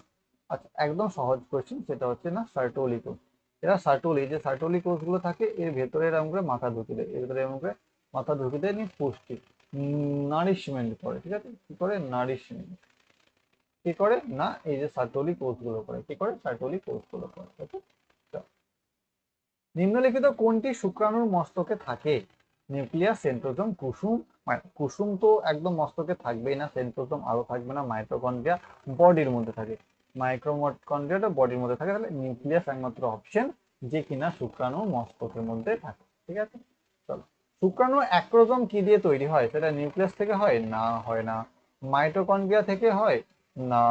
Speaker 1: আচ্ছা একদম সহজ কোশ্চেন, সেটা হচ্ছে না সার্টোলি কোষ। এরা সার্টোলি, যে সার্টোলি কোষগুলো থাকে এর ভেতরে এরকম করে মাথা ঢুকে দেয়, এর ভেতরে এরকম করে মাথা ঢুকে দেয়, নিয়ে পুষ্টি নারিশমেন্ট করে। ঠিক আছে, কি করে নারিশমেন্ট, কি করে না, এই যে সার্টোলি কোষগুলো করে, কি করে সার্টোলি কোষগুলো করে। ঠিক আছে, নিম্নলিখিত কোনটি শুক্রাণুর মস্তকে থাকে? নিউক্লিয়াস, সেন্ট্রোজোম, কুসুম। কুসুম তো একদম মস্তকে থাকবেই না, সেন্ট্রোজোম আরো থাকবে না, মাইটোকন্ড্রিয়া বডির মধ্যে থাকে, মাইক্রোকন্ড্রিয়াটা বডির মধ্যে থাকে, তাহলে নিউক্লিয়াস একমাত্র অপশন যে কিনা শুক্রাণু মস্তকের মধ্যে থাকে। ঠিক আছে, চলো, শুক্রাণু অ্যাক্রোজোম কি দিয়ে তৈরি হয়? সেটা নিউক্লিয়াস থেকে হয় না, হয় না, মাইটোকন্ড্রিয়া থেকে হয় না,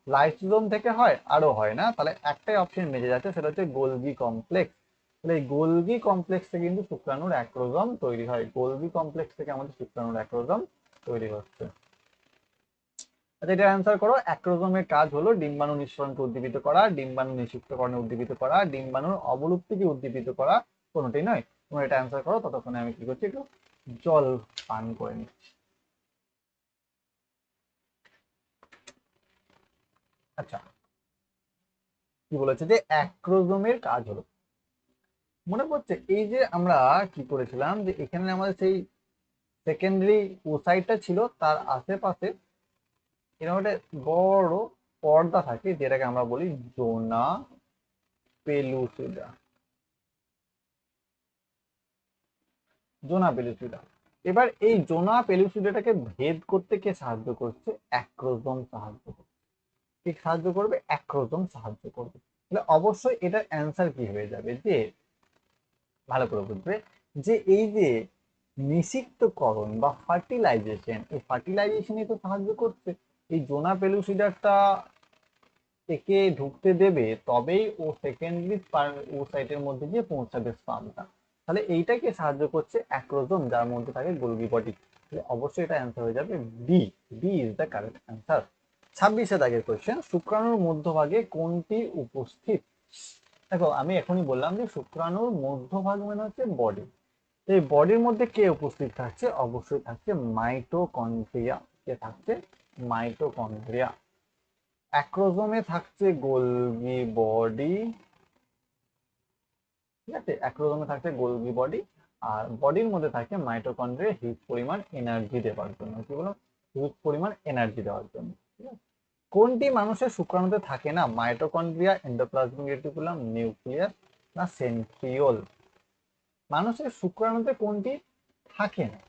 Speaker 1: লাইসোজোম থেকে হয়, আরো হয় না, তাহলে একটাই অপশন বেঁচে যাচ্ছে, সেটা হচ্ছে গোলগি কমপ্লেক্স। তাহলে এই গোলগি কমপ্লেক্স থেকে কিন্তু শুক্রাণুর অ্যাক্রোজোম তৈরি হয়, গোলগি কমপ্লেক্স থেকে আমাদের শুক্রাণুর অ্যাক্রোজোম তৈরি হচ্ছে। আচ্ছা এটা অ্যান্সার করো, অ্যাক্রোজোমের কাজ হলো ডিম্বাণু নিঃসরণকে উদ্দীপিত করা, ডিম্বাণু নিষিক্তকরণে উদ্দীপিত করা, ডিম্বাণুর অবলুপ্তিকে উদ্দীপিত করা, কোনোটাই নয়। তোমরা এটা অ্যান্সার করো, ততক্ষণে আমি কি করছি, একটু জল পান করে নিচ্ছি। আচ্ছা কি বলেছে, যে অ্যাক্রোজোমের কাজ হলো, মনে পড়ছে এই যে আমরা কি করেছিলাম, যে এখানে আমাদের সেই সেকেন্ডারি ওসাইটটা ছিল, তার আশেপাশে এরকম একটা বড় পর্দা থাকে, যেটাকে আমরা বলি জোনা পেলুসিডা, জোনা পেলুসিডা। এবার এই জোনা পেলুসিডাটাকে ভেদ করতে কে সাহায্য করছে? অ্যাক্রোজোম সাহায্য করছে। কি সাহায্য করবে? অ্যাক্রোজোম সাহায্য করবে। তাহলে অবশ্যই এটার অ্যান্সার কি হয়ে যাবে, যে ভালো করে বুঝবে, যে এই যে নিষিক্তকরণ বা ফার্টিলাইজেশন, এই ফার্টিলাইজেশনই তো সাহায্য করছে। এই জোনা পেলুসিডারটা একে ঢুকতে দেবে, তবেই ও সেকেন্ডারি ও সাইটের মধ্যে গিয়ে পৌঁছাবে স্পামটা। তাহলে এইটাকে সাহায্য করছে অ্যাক্রোজোম, যার মধ্যে থাকে গোলগি বডি। তাহলে অবশ্যই এটা অ্যান্সার হয়ে যাবে B, B is the correct answer. 26 দাগের কোয়েশ্চেন, শুক্রাণুর মধ্যভাগে কোনটি উপস্থিত? দেখো আমি এখনই বললাম যে শুক্রাণুর মধ্যভাগ মানে হচ্ছে বডি, এই বডির মধ্যে কে উপস্থিত থাকছে? অবশ্যই থাকছে মাইটোকন্ড্রিয়া। কে থাকছে? মাইটোকন্ড্রিয়া। অ্যাক্রোজোমে থাকছে গোলগি বডি। ঠিক আছে, অ্যাক্রোজোমে থাকছে গোলগি বডি, আর বডির মধ্যে থাকে মাইটোকন্ড্রিয়া হিউজ পরিমাণ এনার্জি দেওয়ার জন্য। কি বললাম? হিউজ পরিমাণ এনার্জি দেওয়ার জন্য। ঠিক আছে, কোনটি মানুষের শুক্রাণুতে থাকে না? মাইটোকন্ড্রিয়া, এন্ডোপ্লাজমিক রেটিকুলাম, নিউক্লিয়াস, না সেন্ট্রিওল? মানুষের শুক্রাণুতে কোনটি থাকে না?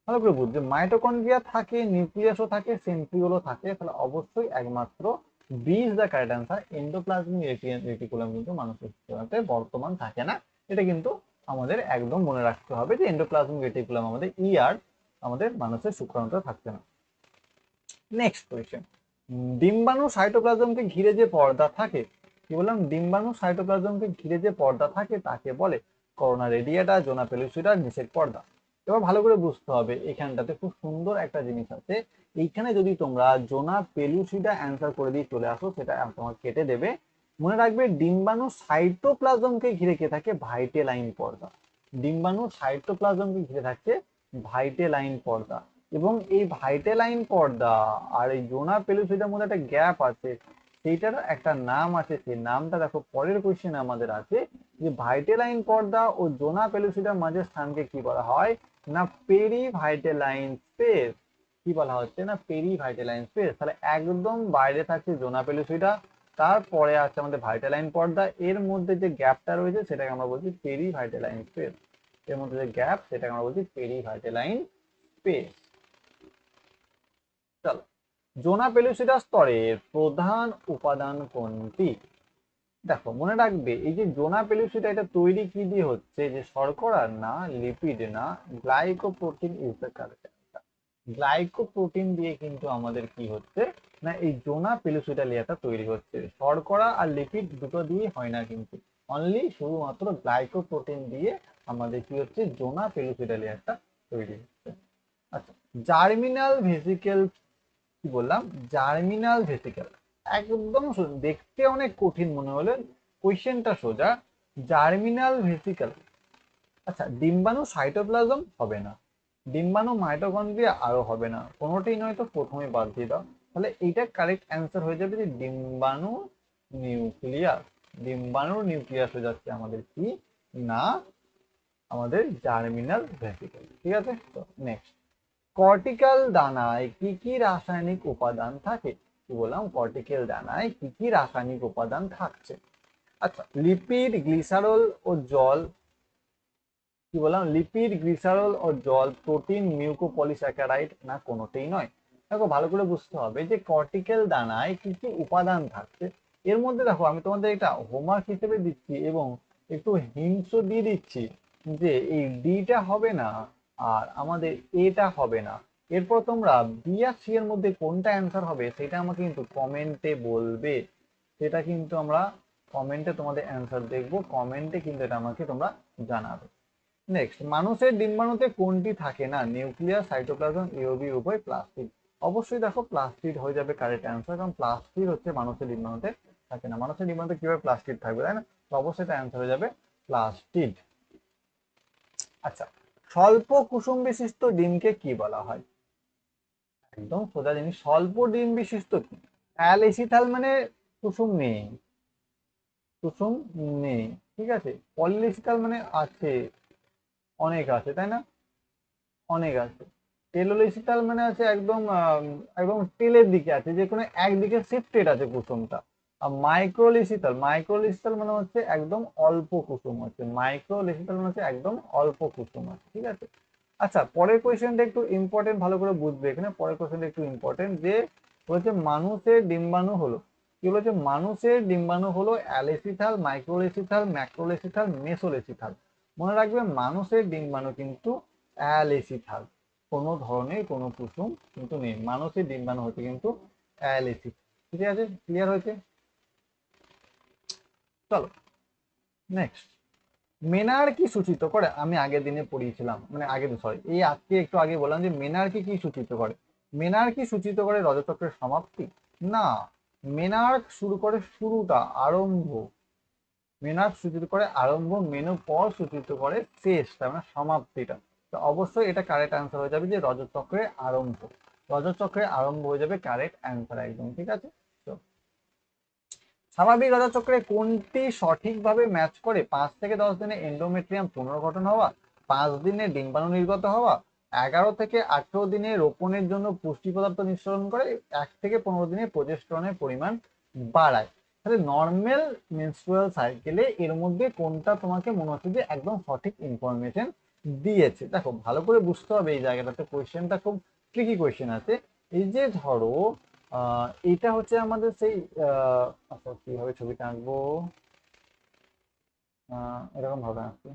Speaker 1: ভালো করে বুঝবে, মাইটোকন্ড্রিয়া থাকে, নিউক্লিয়াসও থাকে, সেন্ট্রিওলও থাকে, তাহলে অবশ্যই একমাত্র B is the correct answer. Endoplasmic reticulum কিন্তু মানুষের শুক্রাণুতে বর্তমান থাকে না। এটা কিন্তু আমাদের একদম মনে রাখতে হবে যে এন্ডোপ্লাজমিক রেটিকুলাম আমাদের আর আমাদের মানুষের শুক্রাণুতে থাকছে না। নেক্সট কোয়েশ্চেন, ডিম্বাণু সাইটোপ্লাজমকে ঘিরে যে পর্দা থাকে, কি বললাম, ডিম্বাণু সাইটোপ্লাজমকে ঘিরে যে পর্দা থাকে তাকে বলে করোনা রেডিয়াটা, জোনা পেলুসিডা, নিষেক পর্দা। এবার ভালো করে বুঝতে হবে, এখানটাতে খুব সুন্দর একটা জিনিস আছে। এইখানে যদি তোমরা জোনা পেলুসিডা অ্যান্সার করে দিয়ে চলে আসো, সেটা তোমার কেটে দেবে। মনে রাখবে ডিম্বাণু সাইটোপ্লাজমকে ঘিরে কে থাকে, ভাইটেলাইন পর্দা। ডিম্বাণু সাইটোপ্লাজমকে ঘিরে থাকে ভাইটেলাইন পর্দা। এবং এই ভাইটেলাইন পর্দা আর এই জোনা পেলুসিডার মধ্যে একটা গ্যাপ আছে, সেইটার একটা নাম আছে। সেই নামটা দেখো পরের কোশ্চেনে আমাদের আছে, যে ভাইটেলাইন পর্দা ও জোনা পেলুসিডার মাঝে স্থানকে কি বলা হয় না, পেরি ভাইটেলাইন স্পেস। কি বলা হচ্ছে না, পেরি ভাইটেলাইন স্পেস। তাহলে একদম বাইরে থাকছে জোনা পেলুসিডা, তারপরে আছে আমাদের ভাইটেলাইন পর্দা, এর মধ্যে যে গ্যাপটা রয়েছে সেটাকে আমরা বলছি পেরি ভাইটেলাইন স্পেস। এর মধ্যে যে গ্যাপ সেটাকে আমরা বলছি পেরি ভাইটেলাইন স্পেস। চলো, জোনা পেলুসিডা স্তরের প্রধান উপাদান কোনটি? দেখো মনে রাখবে, এই যে জোনা পেলুসিডা এটা তৈরি কি দিয়ে হচ্ছে, যে শর্করা না, লিপিড না, glycoprotein is the correct answer. Glycoprotein দিয়ে কিন্তু আমাদের কি হচ্ছে না, এই জোনা পেলুসিডা লেয়ারটা তৈরি হচ্ছে। শর্করা আর লিপিড দুটো দিয়ে হয় না কিন্তু, অনলি শুধুমাত্র গ্লাইকোপ্রোটিন দিয়ে আমাদের কি হচ্ছে, জোনা পেলুসিডা লেয়ারটা তৈরি হচ্ছে। আচ্ছা, জার্মিনাল ভেসিকেল, কি বললাম, জার্মিনাল ভেসিকেল। একদম দেখতে অনেক কঠিন মনে হলে কোয়েশ্চেনটা সোজা। জার্মিনাল ভেসিকেল, আচ্ছা ডিম্বাণু সাইটোপ্লাজম হবে না, ডিম্বাণু মাইটোকন্ড্রিয়া আরো হবে না, কোনোটাই নয়, তো প্রথমে বাদ দিয়ে দাও। তাহলে এইটা কারেক্ট অ্যান্সার হয়ে যাবে যে ডিম্বাণু নিউক্লিয়াস। ডিম্বাণুর নিউক্লিয়াস হয়ে যাচ্ছে আমাদের কি না, আমাদের জার্মিনাল ভেসিকেল। ঠিক আছে, তো নেক্সট, কর্টিক্যাল দানায় কি কি রাসায়নিক উপাদান থাকে? কি বললাম, কর্টিক্যাল দানায় কি কি রাসায়নিক উপাদান থাকছে? আচ্ছা, লিপিড, গ্লিসারল ও জল। কি বললাম, লিপিড, গ্লিসারল ও জল, প্রোটিন, মিউকোপলিস্যাকারাইড, না কোনোটাই নয়। দেখো ভালো করে বুঝতে হবে যে কর্টিক্যাল দানায় কি কি উপাদান থাকছে। এর মধ্যে দেখো আমি তোমাদের এটা হোমওয়ার্ক হিসেবে দিচ্ছি এবং একটু হিন্টসও দিয়ে দিচ্ছি, যে এই ডিটা হবে না আর আমাদের এটা হবে না। এরপর তোমরা বি আর সি এর মধ্যে কোনটা অ্যান্সার হবে সেটা আমাকে কিন্তু কমেন্টে বলবে। সেটা কিন্তু আমরা কমেন্টে তোমাদের অ্যান্সার দেখবো, কমেন্টে কিন্তু এটা আমাকে তোমরা জানাবে। নেক্সট, মানুষের ডিম্বাণুতে কোনটি থাকে না? নিউক্লিয়াস, সাইটোপ্লাজম, ইওবি, উভয়, প্লাস্টিড। অবশ্যই দেখো প্লাস্টিড হয়ে যাবে কারেক্ট অ্যান্সার, কারণ প্লাস্টিড হচ্ছে মানুষের ডিম্বাণুতে থাকে না। মানুষের ডিম্বাণুতে কিভাবে প্লাস্টিড থাকবে, তাই না? তো অবশ্যই এটা অ্যান্সার হয়ে যাবে প্লাস্টিড। আচ্ছা, স্বল্প কুসুম বিশিষ্ট ডিমকে কি বলা হয়? একদম সোজা জিনিস, স্বল্প ডিম বিশিষ্ট কি? অ্যালিসিথাল মানে কুসুম নেই, কুসুম নেই। ঠিক আছে, পলিলিসিথাল মানে আছে, অনেক আছে, তাই না? অনেক আছে। টেলোলিসিটাল মানে আছে একদম একদম টেলের দিকে আছে, যে কোনো একদিকে শিফটেড আছে কুসুমটা। আর মাইক্রোলিসিটাল, মাইক্রোলিসিটাল মানে হচ্ছে একদম অল্প কুসুম আছে, মাইক্রোলিসিটাল মানে হচ্ছে একদম অল্প কুসুম আছে। ঠিক আছে, আচ্ছা পরের কোয়েশ্চেনটা একটু ইম্পর্টেন্ট, ভালো করে বুঝবে এখানে। পরের কোয়েশ্চেনটা একটু ইম্পর্টেন্ট, যে বলছে মানুষের ডিম্বাণু হলো, কি বলেছে, মানুষের ডিম্বাণু হলো অ্যালিসিথাল, মাইক্রোলিসিথাল, ম্যাক্রোলিসিথাল, মেসোলিসিথাল। মনে রাখবে মানুষের ডিম্বাণু কিন্তু অ্যালিসিথাল, কোনো ধরনের কোনো কুসুম কিন্তু নেই। মানুষের ডিম্বাণু হচ্ছে কিন্তু অ্যালিসিড। ঠিক আছে, ক্লিয়ার হয়েছে? চলো নেক্সট, মেনার্কি সূচিত করে, আমি আগের দিনে পড়িয়েছিলাম, মানে আগের দিন সরি, এই আজকে একটু আগে বললাম যে মেনার্কি কি সূচিত করে। মেনার্কি সূচিত করে রজচক্রের সমাপ্তি? না, মেনার্ক শুরু করে শুরুটা, আরম্ভ। মেনার্ক সূচিত করে আরম্ভ, মেনু পর সূচিত করে শেষ, তার মানে সমাপ্তিটা। তো অবশ্যই এটা কারেক্ট অ্যান্সার হয়ে যাবে যে রজতচক্রের আরম্ভ। রজতচক্রের আরম্ভ হয়ে যাবে কারেক্ট অ্যান্সার একদম। ঠিক আছে, তো স্বাভাবিক রজতচক্রে কোনটি সঠিকভাবে ম্যাচ করে? 5 থেকে 10 দিনে এন্ডোমেট্রিয়াম পুনর্গঠন হওয়া, 5 দিনে ডিম্বাণু নির্গত হওয়া, 11 থেকে 18 দিনে রোপণের জন্য পুষ্টি পদার্থ নিঃসরণ করে, 1 থেকে 15 দিনে প্রজেস্টেরনের পরিমাণ বাড়ায়। তাহলে নর্মাল মেনস্ট্রুয়াল সাইকেলে এর মধ্যে কোনটা তোমাকে মনে হচ্ছে যে একদম সঠিক ইনফরমেশন দিয়েছে? দেখো ভালো করে বুঝতে হবে এই জায়গাটাতে, কোয়েশ্চেনটা খুব ট্রিকি কোয়েশ্চেন আছে। এই যে ধরো এটা হচ্ছে আমাদের সেই আচ্ছা কিভাবে ছবিটা আঁকবো, এরকম ভাবে আঁকবো,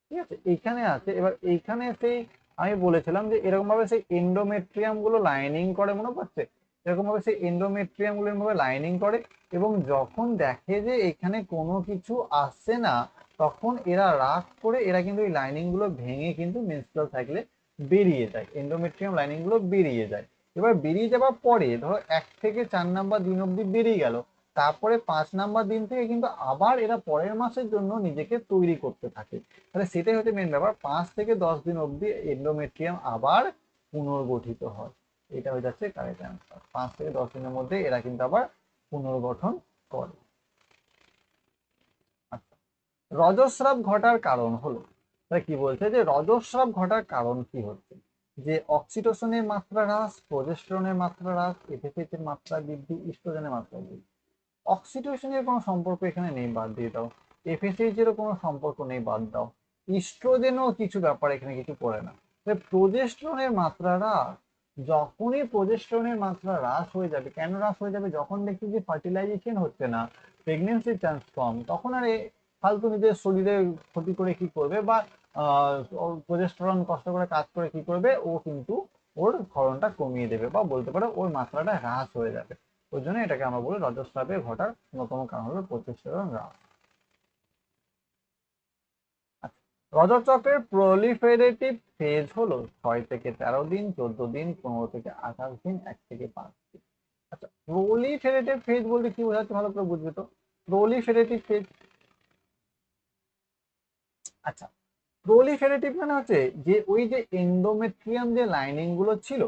Speaker 1: ঠিক আছে? এইখানে আছে, এবার এইখানে সেই আমি বলেছিলাম যে এরকম ভাবে সেই এন্ডোমেট্রিয়াম গুলো লাইনিং করে, মনে পড়ছে? এরকম ভাবে সেই এন্ডোমেট্রিয়াম গুলো এরকম ভাবে লাইনিং করে, এবং যখন দেখে যে এখানে কোনো কিছু আসছে না, তখন এরা রাগ করে এরা কিন্তু এই লাইনিং গুলো ভেঙে কিন্তু মেনস্ট্রুয়াল সাইকেলে বেরিয়ে যায়, এন্ডোমেট্রিয়াম লাইনিং গুলো বেরিয়ে যায়। এবার বেরিয়ে যাওয়ার পরে ধরো 1 থেকে 4 নাম্বার দিন অব্দি বেরিয়ে গেল, তারপরে 5 নাম্বার দিন থেকে কিন্তু আবার এরা পরের মাসের জন্য নিজেকে তৈরি করতে থাকে। তাহলে সেটাই হচ্ছে মেন ব্যাপার, 5 থেকে 10 দিন অব্দি এন্ডোমেট্রিয়াম আবার পুনর্গঠিত হয়। এটা হয়ে যাচ্ছে কারেক্ট অ্যান্সার, 5 থেকে 10 দিনের মধ্যে এরা কিন্তু আবার পুনর্গঠন করে। আচ্ছা, রজস্রাব ঘটার কারণ হলো, তাহলে কি বলছে যে রজস্রাব ঘটার কারণ কি হচ্ছে? যে অক্সিটোসিনের মাত্রা হ্রাস, প্রোজেস্টেরনের মাত্রা হ্রাস, এফএসএইচ এর মাত্রা বৃদ্ধি, ইস্ট্রোজেনের মাত্রা বৃদ্ধি। অক্সিটোসিনের কোনো সম্পর্ক এখানে নেই, বাদ দিয়ে দাও। এফএসএইচ এরও কোনো সম্পর্ক নেই, বাদ দাও। ইস্ট্রোজেনও কিছু ব্যাপার এখানে কিছু পড়ে না। প্রোজেস্টেরনের মাত্রা হ্রাস, যখনই প্রোজেস্টেরনের মাত্রা হ্রাস হয়ে যাবে, কেন হ্রাস হয়ে যাবে? যখন দেখছি যে ফার্টিলাইজেশন হচ্ছে না, প্রেগনেন্সির চান্স কম, তখন আর ফালতু নিজের শরীরে ক্ষতি করে কি করবে, বা প্রোজেস্টেরন কষ্ট করে কাজ করে কি করবে, ও কিন্তু ওর ক্ষরণটা কমিয়ে দেবে, বা বলতে পারো ওর মাত্রাটা হ্রাস হয়ে যাবে। ওই জন্য এটাকে আমরা বলি রজস্রাবে ঘটার অন্যতম কারণ হলো প্রোজেস্টেরন হ্রাস। রজত চক্রের প্রলিফারেটিভ ফেজ হলো 6 থেকে 13 দিন, 14 দিন, 15 থেকে 28 দিন, 1 থেকে 5 দিন। আচ্ছা, প্রলিফারেটিভ ফেজ বলতে কি বোঝাচ্ছে ভালো করে বুঝবে তো? প্রলিফারেটিভ ফেজ, আচ্ছা, প্রলিফারেটিভ মানে হচ্ছে যে ওই যে এন্ডোমেট্রিয়াম যে লাইনিং গুলো ছিল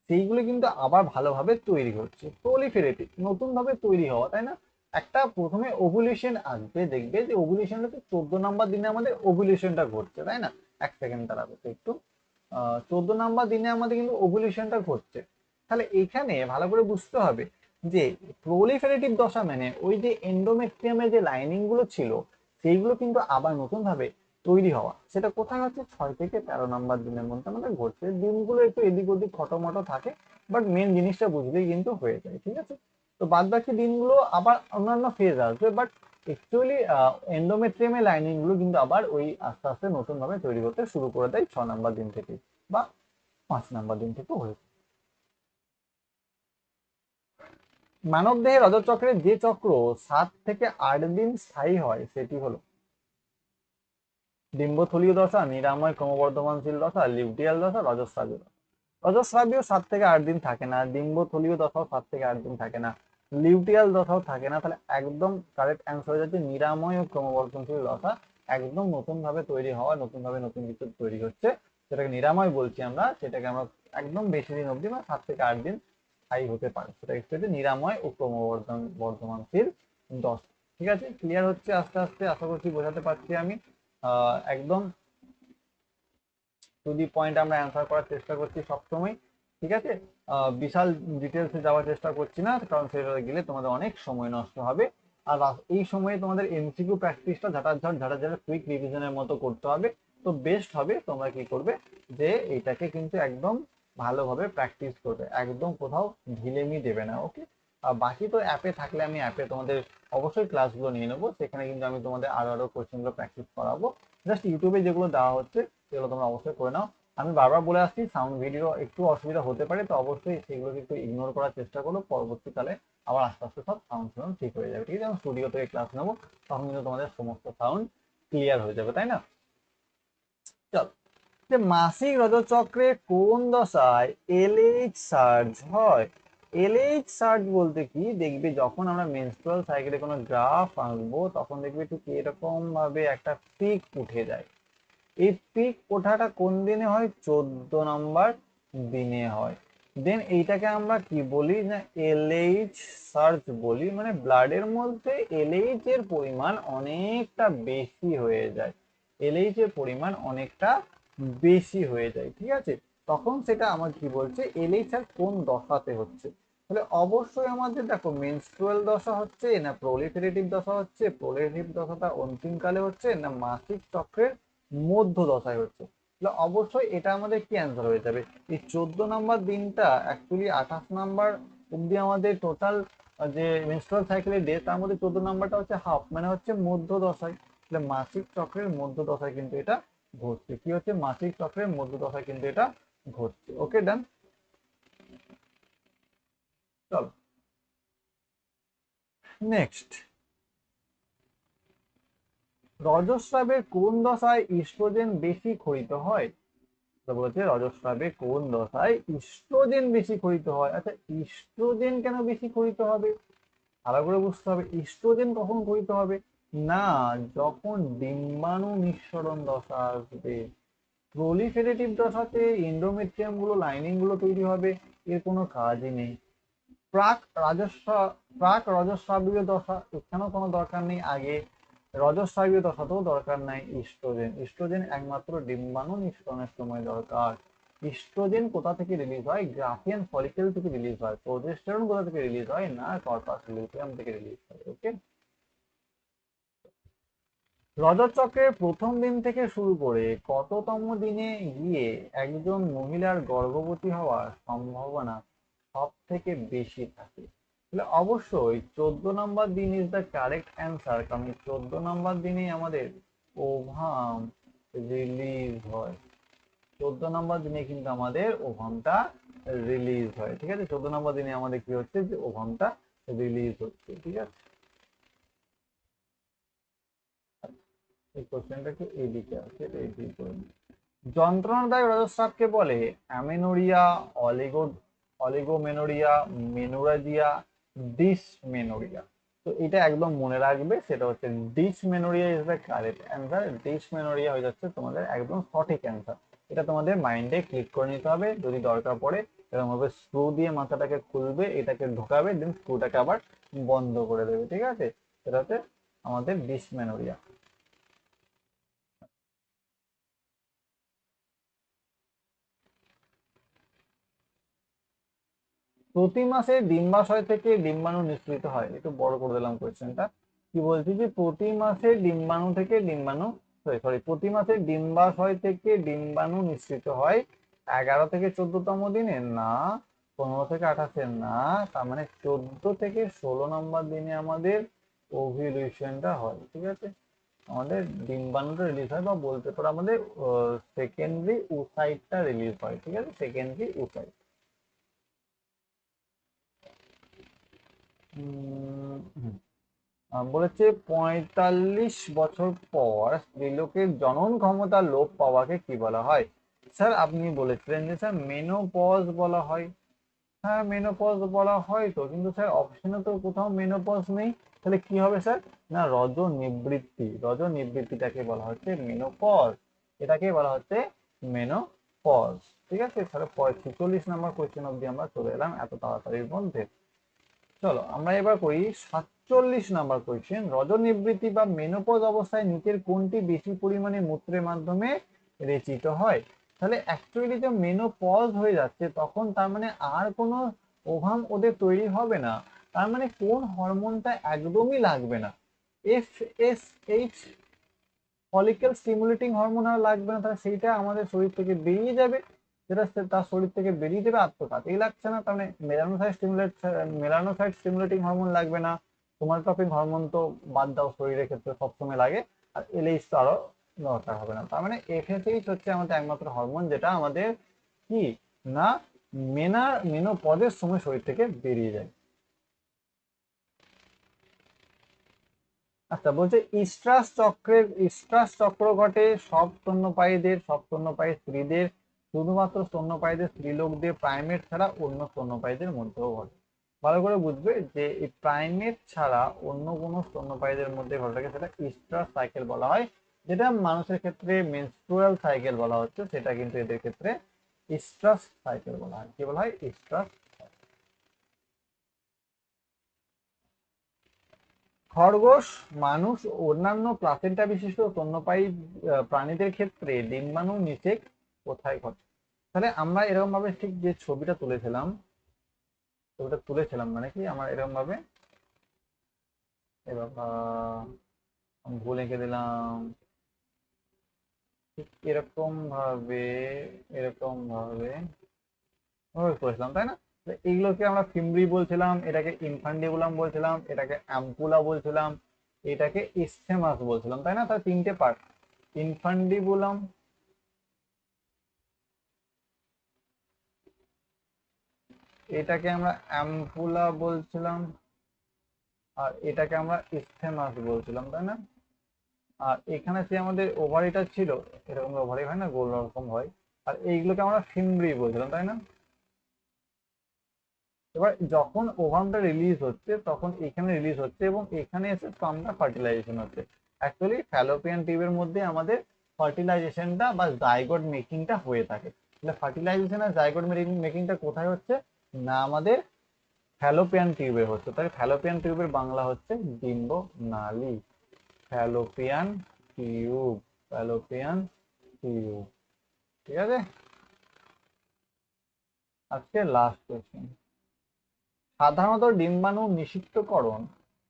Speaker 1: সেইগুলো কিন্তু আবার ভালোভাবে তৈরি হচ্ছে, প্রলিফারেটিভ নতুন ভাবে তৈরি হওয়া, তাই না? একটা প্রথমে ওভুলেশন আসবে, দেখবে যে ওভুলেশনটা তো 14 নাম্বার দিনে আমাদের ওভুলেশনটা ঘটছে, তাই না? 1 সেকেন্ড দাঁড়াবে তো একটু, 14 নাম্বার দিনে আমাদের কিন্তু ওভুলেশনটা ঘটছে। তাহলে এখানে ভালো করে বুঝতে হবে যে প্রলিফারেটিভ দশা মানে ওই যে এন্ডোমেট্রিয়ামের যে লাইনিং গুলো ছিল সেইগুলো কিন্তু আবার নতুন ভাবে তৈরি হওয়া, সেটা কোথায় হচ্ছে? 6 থেকে 13 নাম্বার দিনের মধ্যে আমাদের ঘটছে। দিনগুলো একটু এদিক ওদিক খটোমটো থাকে, বাট মেন জিনিসটা বুঝলেই কিন্তু হয়ে যায়, ঠিক আছে? তো বাদ বাকি দিনগুলো আবার অন্যান্য ফেজ আসবে, বাট অ্যাকচুয়ালি এন্ডোমেট্রিয়ামের লাইনিং গুলো কিন্তু আবার ওই আস্তে আস্তে নতুন ভাবে তৈরি করতে শুরু করে দেয় 6 নাম্বার দিন থেকে, বা 5 নাম্বার দিন থেকে হয়ে। মানব দেহে রজতচক্রের যে চক্র 7 থেকে 8 দিন স্থায়ী হয় সেটি হলো ডিম্বথলীয় দশা, নিরাময় ক্রমবর্ধমানশীল দশা, লিউটিয়াল দশা, রজস্রাবীয় দশা। রজস্রাবীয় 7 থেকে 8 দিন থাকে না, ডিম্বথলীয় দশাও 7 থেকে 8 দিন থাকে না, লিউটিয়াল দশাও থাকে না। তাহলে একদম কারেক্ট অ্যান্সার হয়ে যাচ্ছে নিরাময় ও ক্রমবর্ধনশীল দশা। একদম নতুন ভাবে তৈরি হওয়া, নতুন ভাবে নতুন কিছু তৈরি হচ্ছে, সেটাকে নিরাময় বলছি আমরা। সেটাকে আমরা একদম বেশি দিন অবধি বা 7 থেকে 8 দিন স্থায়ী হতে পারে, সেটা হচ্ছে নিরাময় ও বর্ধমানশীল দশা। ঠিক আছে, ক্লিয়ার হচ্ছে আস্তে আস্তে, আশা করছি বোঝাতে পারছি আমি। একদম টু দি পয়েন্ট আমরা অ্যান্সার করার চেষ্টা করছি সবসময়, ঠিক আছে? বিশাল ডিটেলসে যাওয়ার চেষ্টা করছি না, কারণ সেটা গেলে তোমাদের অনেক সময় নষ্ট হবে। আর এই সময়ে তোমাদের এমসিকিউ প্র্যাকটিসটা ঝাঁটাঝাট ঝাঁটাঝাট কুইক রিভিশনের মতো করতে হবে। তো বেস্ট হবে তোমরা কি করবে, যে এইটাকে কিন্তু একদম ভালোভাবে প্র্যাকটিস করবে, একদম কোথাও ঢিলেমি দেবে না, ওকে? আর বাকি তো অ্যাপে থাকলে আমি অ্যাপে তোমাদের অবশ্যই ক্লাসগুলো নিয়ে নেবো, সেখানে কিন্তু আমি তোমাদের আরো আরো কোশ্চেনগুলো প্র্যাকটিস করাবো। জাস্ট ইউটিউবে যেগুলো দেওয়া হচ্ছে সেগুলো তোমরা অবশ্যই করে নাও। আমি বারবার বলে আসছি সাউন্ড ভিডিও একটু অসুবিধা হতে পারে, তো অবশ্যই সেগুলোকে একটু ইগনোর করার চেষ্টা করো, পরবর্তীকালে আবার আস্তে আস্তে সব সাউন্ড সাউন্ড ঠিক হয়ে যাবে, ঠিক আছে? আমি স্টুডিও থেকে ক্লাস নেবো, তখন কিন্তু তোমাদের সমস্ত সাউন্ড ক্লিয়ার হয়ে যাবে, তাই না? চল, যে মাসিক রজচক্রে কোন দশায় এলএইচ সার্জ হয়? এলএইচ সার্জ বলতে কি, দেখবি যখন আমরা মেনস্ট্রুয়াল সাইকেলে কোনো গ্রাফ আঁকবো তখন দেখবি ঠিক এরকম ভাবে একটা পিক উঠে যায়। এই পিক ওঠাটা কোন দিনে হয়? 14 নম্বর দিনে হয়। দেন এইটাকে আমরা কি বলি না, এলএইচ সার্চ বলি, মানে ব্লাডের মধ্যে এলএইচ এর পরিমাণ অনেকটা বেশি হয়ে যায়, এলএইচ এর পরিমাণ অনেকটা বেশি হয়ে যায়, ঠিক আছে? তখন সেটা আমার কি বলছে, এলএইচ আর কোন দশাতে হচ্ছে। তাহলে অবশ্যই আমাদের দেখো মেনস্ট্রুয়াল দশা হচ্ছে না প্রলিফারেটিভ দশা হচ্ছে, প্রলিফারেটিভ দশাটা অন্তিমকালে হচ্ছে না মাসিক চক্রের মধ্য দশায় হচ্ছে। তাহলে অবশ্যই এটা আমাদের কি অ্যান্সার হয়ে যাবে, এই 14 নম্বর দিনটা অ্যাকচুয়ালি 28 নম্বর অব্দি আমাদের টোটাল যে মেনস্ট্রুয়াল সাইকেলের ডে তার মধ্যে 14 নম্বরটা হচ্ছে হাফ, মানে হচ্ছে মধ্য দশায়। তাহলে মাসিক চক্রের মধ্য দশায় কিন্তু এটা ঘটছে, কি হচ্ছে মাসিক চক্রের মধ্য দশায় কিন্তু এটা ঘটছে। ওকে ডান। চলো নেক্সট, রজস্রাবের কোন দশায় ইস্ট্রোজেন বেশি ক্ষরিত হয়? তো বলছে রজস্রাবে কোন দশায় ইস্ট্রোজেন বেশি ক্ষরিত হয়। আচ্ছা ইস্ট্রোজেন কেন বেশি ক্ষরিত হবে, ভালো করে বুঝতে হবে। ইস্ট্রোজেন কখন ক্ষরিত হবে না, যখন ডিম্বাণু নিঃসরণ দশা আসবে। প্রলিফেরেটিভ দশাতে এন্ডোমেট্রিয়াম গুলো লাইনিং গুলো তৈরি হবে, এর কোনো কাজই নেই। প্রাক রাজস্ব প্রাক রজস্রাবীয় দশা, এখানেও কোনো দরকার নেই। আগে রজস্রাবীয় দশাতেও দরকার নাই ইস্ট্রোজেন। ইস্ট্রোজেন একমাত্র ডিম্বাণু নিঃসরণের সময় দরকার। ইস্ট্রোজেন কোথা থেকে রিলিজ হয়, গ্রাফিয়ান ফলিকেল থেকে রিলিজ হয়। প্রোজেস্টেরন কোথা থেকে রিলিজ হয় না, কর্পাস লুটিয়াম থেকে রিলিজ হয়। ওকে, রজতচক্রের প্রথম দিন থেকে শুরু করে কততম দিনে গিয়ে একজন মহিলার গর্ভবতী হওয়ার সম্ভাবনা সব থেকে বেশি থাকে? তাহলে অবশ্যই 14 নম্বর দিন ইজ দ্য কারেক্ট অ্যান্সার, কারণ 14 নম্বর দিনে আমাদের ওভাম রিলিজ হয়। 14 নম্বর দিনে কিন্তু আমাদের ওভামটা রিলিজ হয়। ঠিক আছে, 14 নম্বর দিনে আমাদের কি হচ্ছে যে ওভামটা রিলিজ হচ্ছে। ঠিক আছে, এই কোশ্চেনটা একটু এদিকে আছে, এই করে নিই। যন্ত্রণাদায়ক রজস্রাবকে বলে অ্যামেনোরিয়া, অলিগোমেনোরিয়া, মেনোরাজিয়া, ডিসমেনোরিয়া। তো এটা একদম মনে রাখবে, সেটা হচ্ছে dysmenorrhoea is the correct answer. Dysmenorrhoea হয়ে যাচ্ছে তোমাদের একদম সঠিক অ্যান্সার। এটা তোমাদের মাইন্ডে ক্লিক করে নিতে হবে, যদি দরকার পড়ে এরকম ভাবে স্ক্রু দিয়ে মাথাটাকে খুলবে, এটাকে ঢোকাবে, দেন স্ক্রুটাকে আবার বন্ধ করে দেবে। ঠিক আছে, এটা হচ্ছে আমাদের ডিসমেনোরিয়া। প্রতি মাসে ডিম্বাশয় থেকে ডিম্বাণু নিঃসৃত হয়, একটু বড় করে দিলাম কোয়েশ্চেনটা। কি বলছি যে প্রতি মাসে ডিম্বাণু থেকে ডিম্বাণু, সরি সরি, প্রতি মাসে ডিম্বাশয় থেকে ডিম্বাণু নিঃসৃত হয় 11 থেকে 14তম দিনে না, 15 থেকে 28-এ না, তার মানে 14 থেকে 16 নম্বর দিনে আমাদের ওভিউলেশনটা হয়। ঠিক আছে, আমাদের ডিম্বাণুটা রিলিজ হয়, বা বলতে পারো আমাদের সেকেন্ডারি উসাইটটা রিলিজ হয়। ঠিক আছে, সেকেন্ডারি উসাইট। বলেছে 45 বছর পর স্ত্রীলোকের জনন ক্ষমতা লোপ পাওয়াকে কি বলা হয়? স্যার আপনি বলেছিলেন যে স্যার মেনোপজ বলা হয়। হ্যাঁ মেনোপজ বলা হয় তো, কিন্তু স্যার অপশনে তো কোথাও মেনোপজ নেই। তাহলে কি হবে স্যার, না রজনিবৃত্তি, রজনিবৃত্তিটাকে বলা হচ্ছে মেনোপজ, এটাকে বলা হচ্ছে মেনোপজ। ঠিক আছে, তাহলে 46 নম্বর কোয়েশ্চেন অব্দি আমরা চলে এলাম এত তাড়াতাড়ির মধ্যে। চলো আমরা এবার করি 47 নম্বর কোয়েশ্চেন। রজনিবৃত্তি বা মেনোপজ অবস্থায় নিচের কোনটি বেশি পরিমাণে মূত্রের মাধ্যমে রেচিত হয়? তাহলে অ্যাকচুয়ালি যে মেনোপজ হয়ে যাচ্ছে তখন তার মানে আর কোনো ওভাম ওদের তৈরি হবে না, তার মানে কোন হরমোনটা একদমই লাগবে না, FSH ফলিক্যাল স্টিমুলেটিং হরমোন আর লাগবে না, তাহলে সেইটা আমাদের শরীর থেকে বেরিয়ে যাবে। যেটা তার শরীর থেকে বেরিয়ে যাবে আর তো তাতেই লাগছে না, তার মানে মেলানোসাইট স্টিমুলেটিং হরমোন লাগবে না। সোমাটোট্রপিক হরমোন তো বাদ দাও, শরীরের ক্ষেত্রে সবসময় লাগে। আর এলএইচ তো আরো দরকার হবে না, তার মানে এফএসএইচ হচ্ছে আমাদের একমাত্র হরমোন যেটা আমাদের কি না মেনোপজের সময় শরীর থেকে বেরিয়ে যায়। আচ্ছা বলছে ইস্ট্রাস চক্র ঘটে সব স্তন্যপায়ীদের, সব স্তন্যপায়ী স্ত্রীদের, শুধুমাত্র স্তন্যপায়ীদের স্ত্রীলোকদের প্রাইমেট ছাড়া অন্য স্তন্যপায়ীদের মধ্যেও ঘটে। ভালো করে বুঝবে যে এই প্রাইমেট ছাড়া অন্য কোনো স্তন্যপায়ীদের মধ্যে ঘটে সেটা ইস্ট্রাস সাইকেল বলা হয়। যেটা মানুষের ক্ষেত্রে মেনস্ট্রুয়াল সাইকেল বলা হচ্ছে, সেটা কিন্তু এদের ক্ষেত্রে ইস্ট্রাস সাইকেল বলা হয়। কি বলা হয়, ইস্ট্রাস। খরগোশ, মানুষ ও অন্যান্য প্লাসেন্টা বিশিষ্ট স্তন্যপায়ী প্রাণীদের ক্ষেত্রে ডিম্বাণু নিষেক কোথায় ঘটে? তাহলে আমরা এরকম ভাবে ঠিক যে ছবিটা তুলেছিলাম, ছবিটা তুলেছিলাম মানে কি আমার এরকম ভাবে, এবার আমি ভুল এঁকে দিলাম, ঠিক এরকম ভাবে, এরকম ভাবে করেছিলাম তাই না? তো এইগুলোকে আমরা ফিমব্রি বলছিলাম, এটাকে ইনফান্ডিবুলাম বলছিলাম, এটাকে অ্যাম্পুলা বলছিলাম, এটাকে ইসথেমাস বলছিলাম তাই না? তার তিনটে পার্ট, ইনফান্ডিবুলাম, এটাকে আমরা অ্যাম্পুলা বলছিলাম, আর এটাকে আমরা ইসথেমাস বলছিলাম তাই না? আর এখানে যে আমাদের ওভারিটা ছিল, এরকম ওভারি হয় না, গোল রকম হয়, আর এইগুলোকে আমরা ফিমব্রি বলছিলাম তাই না? এবার যখন ওভামটা রিলিজ হচ্ছে তখন এখানে রিলিজ হচ্ছে এবং এখানে এসে স্পামটা ফার্টিলাইজেশন হচ্ছে। অ্যাকচুয়ালি ফ্যালোপিয়ান টিউবের মধ্যে আমাদের ফার্টিলাইজেশনটা বা জাইগোট মেকিংটা হয়ে থাকে। তাহলে ফার্টিলাইজেশন আর জাইগোট মেকিংটা কোথায় হচ্ছে? না আমাদের ফ্যালোপিয়ান টিউবে হচ্ছে। তাই ফ্যালোপিয়ান টিউবের বাংলা হচ্ছে ডিম্ব নালী। Fallopian tube, fallopian tube. ঠিক আছে, আজকে লাস্ট কোয়েশ্চেন। সাধারণত ডিম্বাণু নিষিক্তকরণ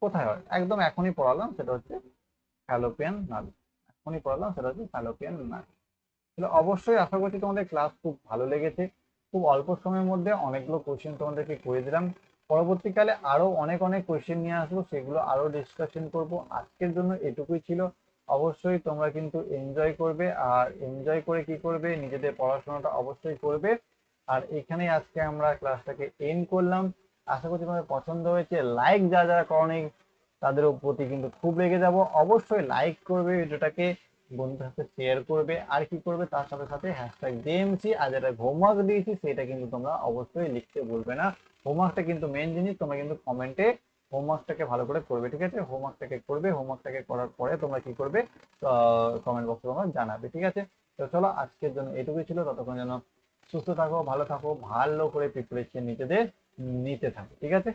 Speaker 1: কোথায় হয়? একদম এখনই পড়ালাম, সেটা হচ্ছে ফ্যালোপিয়ান নালী। এখনই পড়ালাম, সেটা হচ্ছে ফ্যালোপিয়ান নালী। তাহলে অবশ্যই আশা করছি তোমাদের ক্লাস খুব ভালো লেগেছে। খুব অল্প সময়ের মধ্যে অনেকগুলো কোশ্চেন তোমাদেরকে করে দিলাম। পরবর্তীকালে আরো অনেক অনেক কোশ্চেন নিয়ে আসবো, সেগুলো আরো ডিসকাশন করব। আজকের জন্য এটুকুই ছিল। অবশ্যই তোমরা কিন্তু এনজয় করবে, আর এনজয় করে কি করবে, নিজেদের পড়াশোনাটা অবশ্যই করবে। আর এখানেই আজকে আমরা ক্লাসটাকে এন্ড করলাম। আশা করছি তোমাদের পছন্দ হয়েছে। লাইক যারা যারা করনি তাদের প্রতি কিন্তু খুব রেগে যাব। অবশ্যই লাইক করবে ভিডিওটাকে, বন্ধুদের সাথে শেয়ার করবে, আর কি করবে তার সাথে সাথে হ্যাশট্যাগ জেএমসি, আর যেটা হোমওয়ার্ক দিয়েছি সেটা কিন্তু তোমরা অবশ্যই লিখতে ভুলবে না। হোমওয়ার্কটা কিন্তু মেন জিনিস, তোমরা কিন্তু কমেন্টে হোমওয়ার্কটাকে ভালো করে করবে। ঠিক আছে, হোমওয়ার্কটাকে করবে, হোমওয়ার্কটাকে করার পরে তোমরা কি করবে, কমেন্ট বক্সে তোমরা জানাবে। ঠিক আছে, তো চলো আজকের জন্য এটুকুই ছিল। ততক্ষণ যেন সুস্থ থাকো, ভালো থাকো, ভালো করে প্রিপারেশন নিজেদের নিতে থাকো। ঠিক আছে।